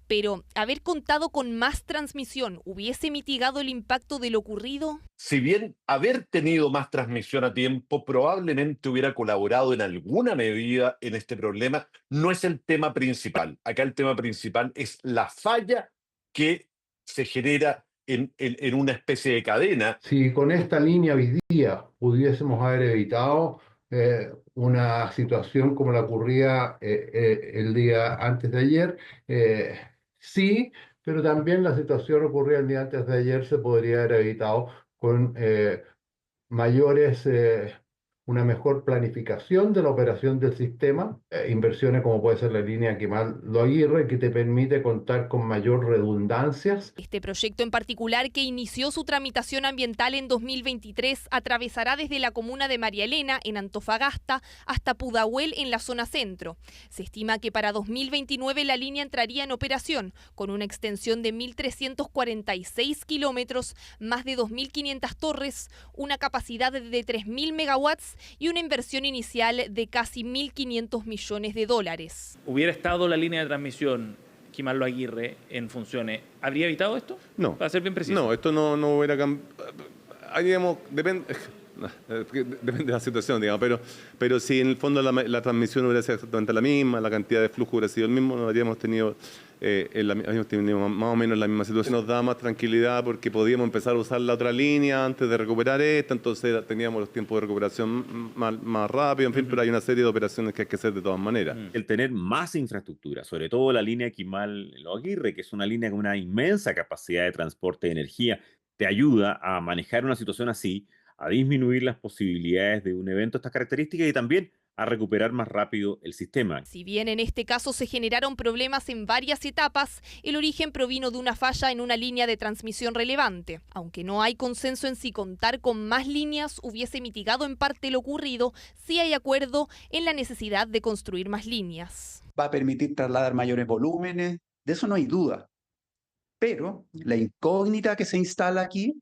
Pero, ¿haber contado con más transmisión hubiese mitigado el impacto de lo ocurrido? Si bien haber tenido más transmisión a tiempo probablemente hubiera colaborado en alguna medida en este problema, no es el tema principal. Acá el tema principal es la falla que se genera en una especie de cadena. Si con esta línea hoy día pudiésemos haber evitado una situación como la ocurría el día antes de ayer, sí, pero también la situación ocurrida el día antes de ayer se podría haber evitado con mayores una mejor planificación de la operación del sistema, inversiones como puede ser la línea Kimal-Lo Aguirre, que te permite contar con mayor redundancias. Este proyecto en particular, que inició su tramitación ambiental en 2023, atravesará desde la comuna de María Elena, en Antofagasta, hasta Pudahuel, en la zona centro. Se estima que para 2029 la línea entraría en operación, con una extensión de 1.346 kilómetros, más de 2.500 torres, una capacidad de 3.000 megawatts y una inversión inicial de casi 1.500 millones de dólares. ¿Hubiera estado la línea de transmisión Kimal-Lo Aguirre en funciones, habría evitado esto? No. Para ser bien preciso. No, esto no hubiera cambiado. Digamos, depende de la situación, digamos, pero si en el fondo la transmisión hubiera sido exactamente la misma, la cantidad de flujo hubiera sido el mismo, no habríamos tenido más o menos la misma situación. Nos da más tranquilidad porque podíamos empezar a usar la otra línea antes de recuperar esta, entonces teníamos los tiempos de recuperación más rápido, en fin, pero hay una serie de operaciones que hay que hacer de todas maneras. El tener más infraestructura, sobre todo la línea Kimal-Lo Aguirre, que es una línea con una inmensa capacidad de transporte de energía, te ayuda a manejar una situación así, a disminuir las posibilidades de un evento de estas características y también a recuperar más rápido el sistema. Si bien en este caso se generaron problemas en varias etapas, el origen provino de una falla en una línea de transmisión relevante. Aunque no hay consenso en si contar con más líneas hubiese mitigado en parte lo ocurrido, sí hay acuerdo en la necesidad de construir más líneas. Va a permitir trasladar mayores volúmenes, de eso no hay duda. Pero la incógnita que se instala aquí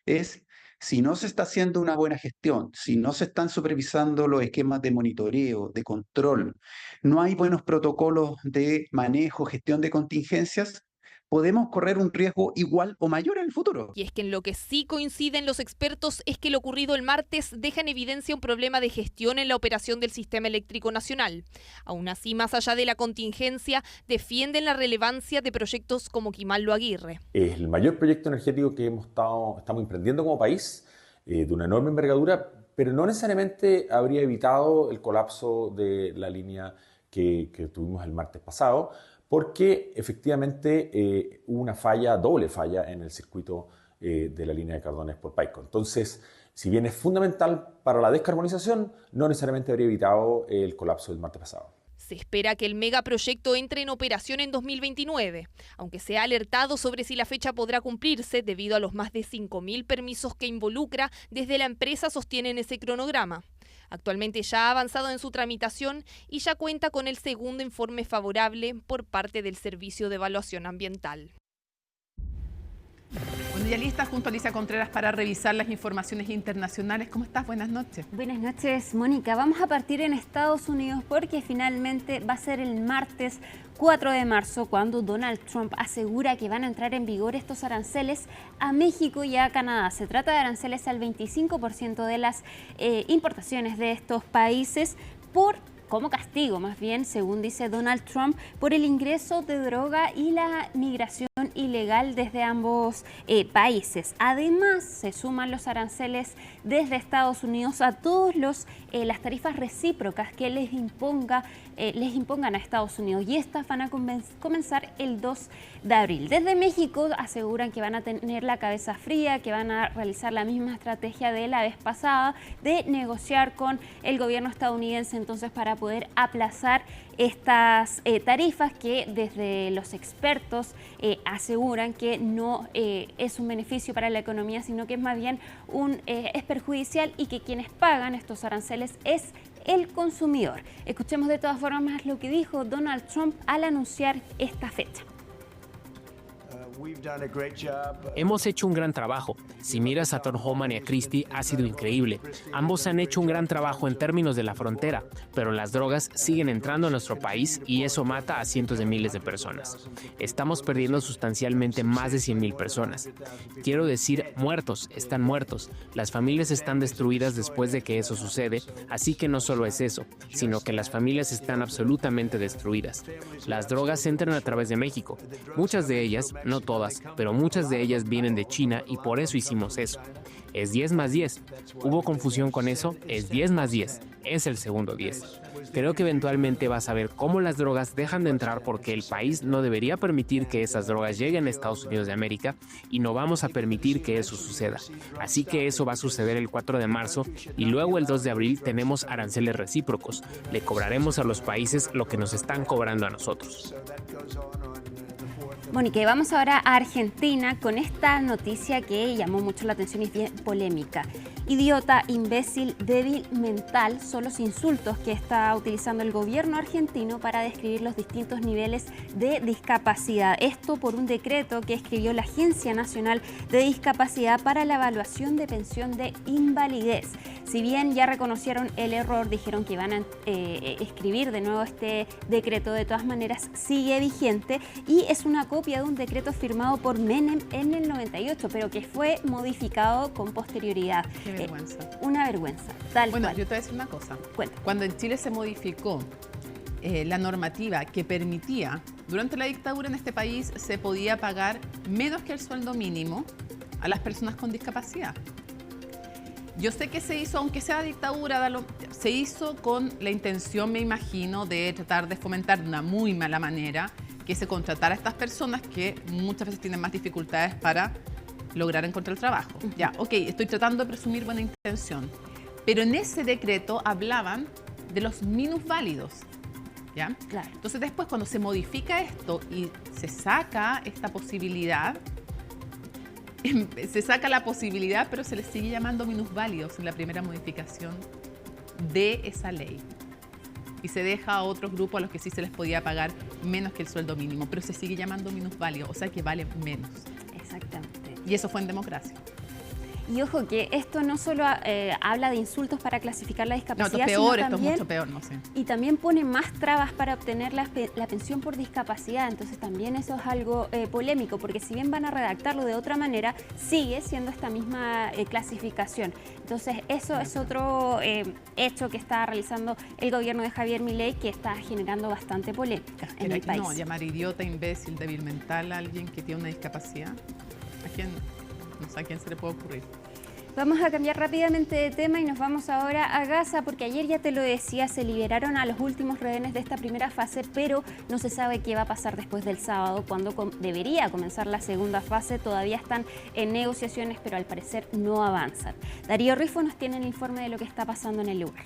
es si no se está haciendo una buena gestión, si no se están supervisando los esquemas de monitoreo, de control, no hay buenos protocolos de manejo, gestión de contingencias, podemos correr un riesgo igual o mayor en el futuro. Y es que en lo que sí coinciden los expertos es que lo ocurrido el martes deja en evidencia un problema de gestión en la operación del sistema eléctrico nacional. Aún así, más allá de la contingencia, defienden la relevancia de proyectos como Kimal-Lo Aguirre. Es el mayor proyecto energético que estamos emprendiendo como país, de una enorme envergadura, pero no necesariamente habría evitado el colapso de la línea que tuvimos el martes pasado, porque efectivamente hubo una doble falla en el circuito de la línea de Cardona por Paico. Entonces, si bien es fundamental para la descarbonización, no necesariamente habría evitado el colapso del martes pasado. Se espera que el megaproyecto entre en operación en 2029, aunque se ha alertado sobre si la fecha podrá cumplirse debido a los más de 5.000 permisos que involucra, desde la empresa sostienen ese cronograma. Actualmente ya ha avanzado en su tramitación y ya cuenta con el segundo informe favorable por parte del Servicio de Evaluación Ambiental. Bueno, ya lista junto a Alicia Contreras para revisar las informaciones internacionales. ¿Cómo estás? Buenas noches. Buenas noches, Mónica. Vamos a partir en Estados Unidos porque finalmente va a ser el martes 4 de marzo cuando Donald Trump asegura que van a entrar en vigor estos aranceles a México y a Canadá. Se trata de aranceles al 25% de las importaciones de estos países como castigo, más bien, según dice Donald Trump, por el ingreso de droga y la migración ilegal desde ambos países. Además, se suman los aranceles desde Estados Unidos a todas las tarifas recíprocas que les impongan a Estados Unidos, y estas van a comenzar el 2 de abril. Desde México aseguran que van a tener la cabeza fría, que van a realizar la misma estrategia de la vez pasada, de negociar con el gobierno estadounidense entonces para poder aplazar estas tarifas que desde los expertos aseguran que no es un beneficio para la economía, sino que es más bien es perjudicial, y que quienes pagan estos aranceles es el consumidor. Escuchemos de todas formas lo que dijo Donald Trump al anunciar esta fecha. Hemos hecho un gran trabajo. Si miras a Tom Homan y a Christie, ha sido increíble. Ambos han hecho un gran trabajo en términos de la frontera, pero las drogas siguen entrando a nuestro país y eso mata a cientos de miles de personas. Estamos perdiendo sustancialmente más de 100,000 personas. Quiero decir, muertos, están muertos. Las familias están destruidas después de que eso sucede, así que no solo es eso, sino que las familias están absolutamente destruidas. Las drogas entran a través de México. Muchas de ellas, no todas, pero muchas de ellas vienen de China y por eso hicimos eso. Es 10 más 10. ¿Hubo confusión con eso? Es 10 más 10. Es el segundo 10. Creo que eventualmente vas a ver cómo las drogas dejan de entrar porque el país no debería permitir que esas drogas lleguen a Estados Unidos de América y no vamos a permitir que eso suceda. Así que eso va a suceder el 4 de marzo y luego el 2 de abril tenemos aranceles recíprocos. Le cobraremos a los países lo que nos están cobrando a nosotros. Mónica, y vamos ahora a Argentina con esta noticia que llamó mucho la atención y es bien polémica. Idiota, imbécil, débil mental son los insultos que está utilizando el gobierno argentino para describir los distintos niveles de discapacidad. Esto por un decreto que escribió la Agencia Nacional de Discapacidad para la evaluación de pensión de invalidez. Si bien ya reconocieron el error, dijeron que iban a escribir de nuevo este decreto, de todas maneras sigue vigente y es una copia de un decreto firmado por Menem en el 98, pero que fue modificado con posterioridad. Qué vergüenza. Una vergüenza, tal Bueno, cual. yo te voy a decir una cosa. Cuenta. Cuando en Chile se modificó la normativa que permitía, durante la dictadura en este país se podía pagar menos que el sueldo mínimo a las personas con discapacidad. Yo sé que se hizo, aunque sea dictadura, se hizo con la intención, me imagino, de tratar de fomentar de una muy mala manera que se contratara a estas personas que muchas veces tienen más dificultades para lograr encontrar el trabajo. Ya, ok, estoy tratando de presumir buena intención, pero en ese decreto hablaban de los minusválidos, ¿ya? Claro. Entonces después cuando se modifica esto y se saca esta posibilidad, se saca la posibilidad, pero se les sigue llamando minusválidos en la primera modificación de esa ley. Y se deja a otros grupos a los que sí se les podía pagar menos que el sueldo mínimo, pero se sigue llamando minusválidos, o sea que vale menos. Exactamente. Y eso fue en democracia. Y ojo que esto no solo habla de insultos para clasificar la No, discapacidad, esto es peor, sino esto es también, mucho peor, no sé. y también pone más trabas para obtener la pensión por discapacidad. Entonces también eso es algo polémico, porque si bien van a redactarlo de otra manera, sigue siendo esta misma clasificación. Entonces eso es otro hecho que está realizando el gobierno de Javier Milei, que está generando bastante polémica en el país. No, llamar idiota, imbécil, débil mental a alguien que tiene una discapacidad, ¿a quién? No sé a quién se le puede ocurrir. Vamos a cambiar rápidamente de tema y nos vamos ahora a Gaza, porque ayer ya te lo decía, se liberaron a los últimos rehenes de esta primera fase, pero no se sabe qué va a pasar después del sábado, cuando debería comenzar la segunda fase. Todavía están en negociaciones, pero al parecer no avanzan. Darío Rifo nos tiene el informe de lo que está pasando en el lugar.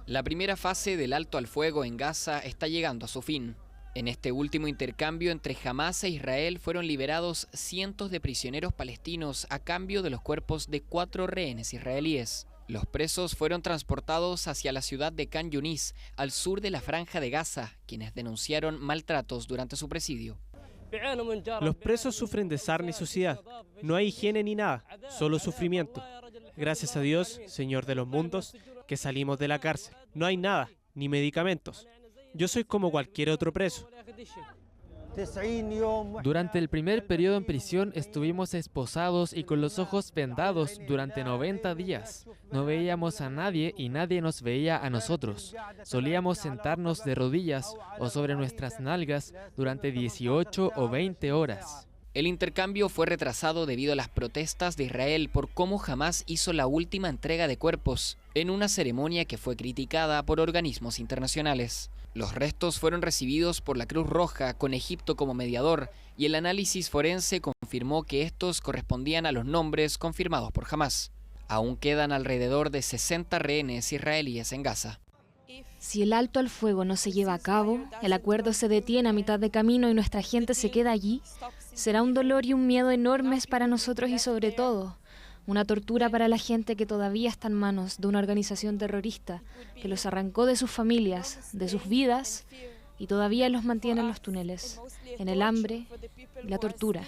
La primera fase del alto al fuego en Gaza está llegando a su fin. En este último intercambio entre Hamás e Israel fueron liberados cientos de prisioneros palestinos a cambio de los cuerpos de 4 rehenes israelíes. Los presos fueron transportados hacia la ciudad de Khan Yunis, al sur de la Franja de Gaza, quienes denunciaron maltratos durante su presidio. Los presos sufren de sarna y suciedad. No hay higiene ni nada, solo sufrimiento. Gracias a Dios, Señor de los mundos, que salimos de la cárcel. No hay nada, ni medicamentos. Yo soy como cualquier otro preso. Durante el primer periodo en prisión estuvimos esposados y con los ojos vendados durante 90 días. No veíamos a nadie y nadie nos veía a nosotros. Solíamos sentarnos de rodillas o sobre nuestras nalgas durante 18 o 20 horas. El intercambio fue retrasado debido a las protestas de Israel por cómo Hamás hizo la última entrega de cuerpos, en una ceremonia que fue criticada por organismos internacionales. Los restos fueron recibidos por la Cruz Roja, con Egipto como mediador, y el análisis forense confirmó que estos correspondían a los nombres confirmados por Hamás. Aún quedan alrededor de 60 rehenes israelíes en Gaza. Si el alto al fuego no se lleva a cabo, el acuerdo se detiene a mitad de camino y nuestra gente se queda allí, será un dolor y un miedo enormes para nosotros y sobre todo, una tortura para la gente que todavía está en manos de una organización terrorista que los arrancó de sus familias, de sus vidas y todavía los mantiene en los túneles, en el hambre y la tortura.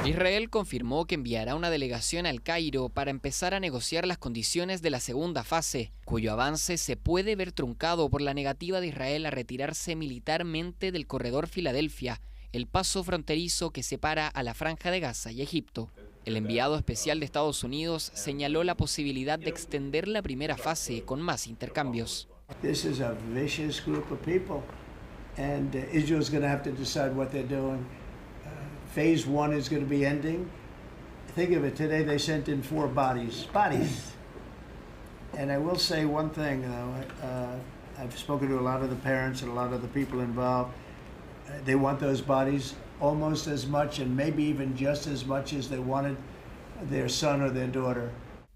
Israel confirmó que enviará una delegación al Cairo para empezar a negociar las condiciones de la segunda fase, cuyo avance se puede ver truncado por la negativa de Israel a retirarse militarmente del corredor Filadelfia, el paso fronterizo que separa a la Franja de Gaza y Egipto. El enviado especial de Estados Unidos señaló la posibilidad de extender la primera fase con más intercambios. This is a vicious group of people, and Israel's going to have to decide what they're doing. Phase 1 is going to be ending. Think of it, today they sent in 4 bodies. And I will say one thing, I've spoken to a lot of the parents and a lot of the people involved. They want those bodies almost as much and maybe even just as much as they wanted their son or their daughter.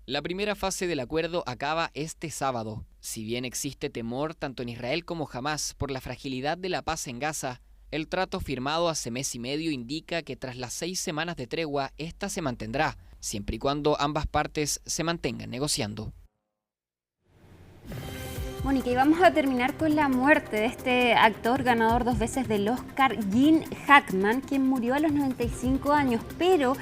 La primera fase del acuerdo acaba este sábado. Si bien existe temor tanto en Israel como Hamás por la fragilidad de la paz en Gaza, el trato firmado hace mes y medio indica que tras las 6 semanas de tregua, esta se mantendrá, siempre y cuando ambas partes se mantengan negociando. Mónica, y vamos a terminar con la muerte de este actor ganador 2 veces del Oscar, Gene Hackman, quien murió a los 95 años, pero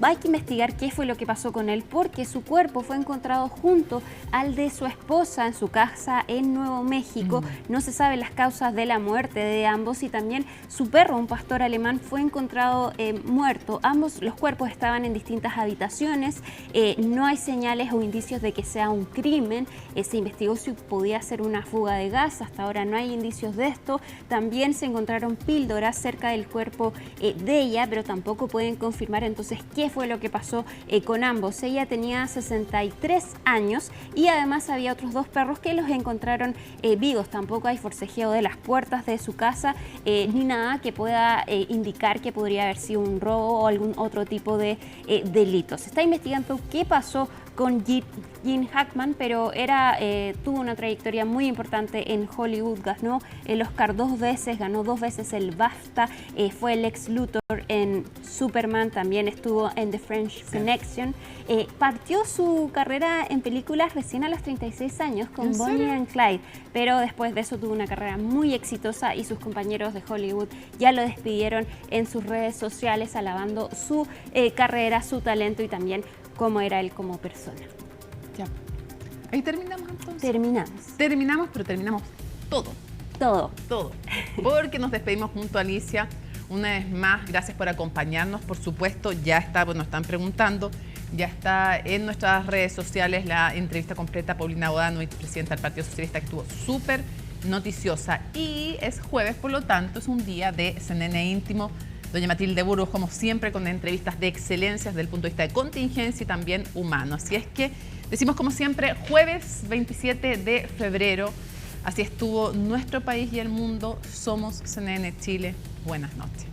hay que investigar qué fue lo que pasó con él, porque su cuerpo fue encontrado junto al de su esposa en su casa en Nuevo México. No se saben las causas de la muerte de ambos, y también su perro, un pastor alemán, fue encontrado muerto. Ambos los cuerpos estaban en distintas habitaciones. No hay señales o indicios de que sea un crimen. Se investigó si podía ser una fuga de gas. Hasta ahora no hay indicios de esto. También se encontraron píldoras cerca del cuerpo de ella, pero tampoco pueden confirmar entonces qué fue lo que pasó con ambos. Ella tenía 63 años y además había otros 2 perros que los encontraron vivos. Tampoco hay forcejeo de las puertas de su casa ni nada que pueda indicar que podría haber sido un robo o algún otro tipo de delito. Se está investigando qué pasó con Gene Hackman, pero tuvo una trayectoria muy importante en Hollywood. Ganó el Oscar 2 veces, ganó 2 veces el BAFTA, fue el Lex Luthor en Superman, también estuvo en The French Connection. Partió su carrera en películas recién a los 36 años con Bonnie and Clyde, pero después de eso tuvo una carrera muy exitosa y sus compañeros de Hollywood ya lo despidieron en sus redes sociales, alabando su carrera, su talento y también cómo era él como persona. Ya. Ahí terminamos entonces. Terminamos, pero terminamos todo. Todo. Porque nos despedimos junto a Alicia. Una vez más, gracias por acompañarnos. Por supuesto, ya está, nos están preguntando, ya está en nuestras redes sociales la entrevista completa a Paulina Bodanovich, presidenta del Partido Socialista, que estuvo súper noticiosa. Y es jueves, por lo tanto, es un día de CNN Íntimo. Doña Matilde Burgos, como siempre, con entrevistas de excelencia desde el punto de vista de contingencia y también humano. Así es que decimos, como siempre, jueves 27 de febrero. Así estuvo nuestro país y el mundo. Somos CNN Chile. Buenas noches.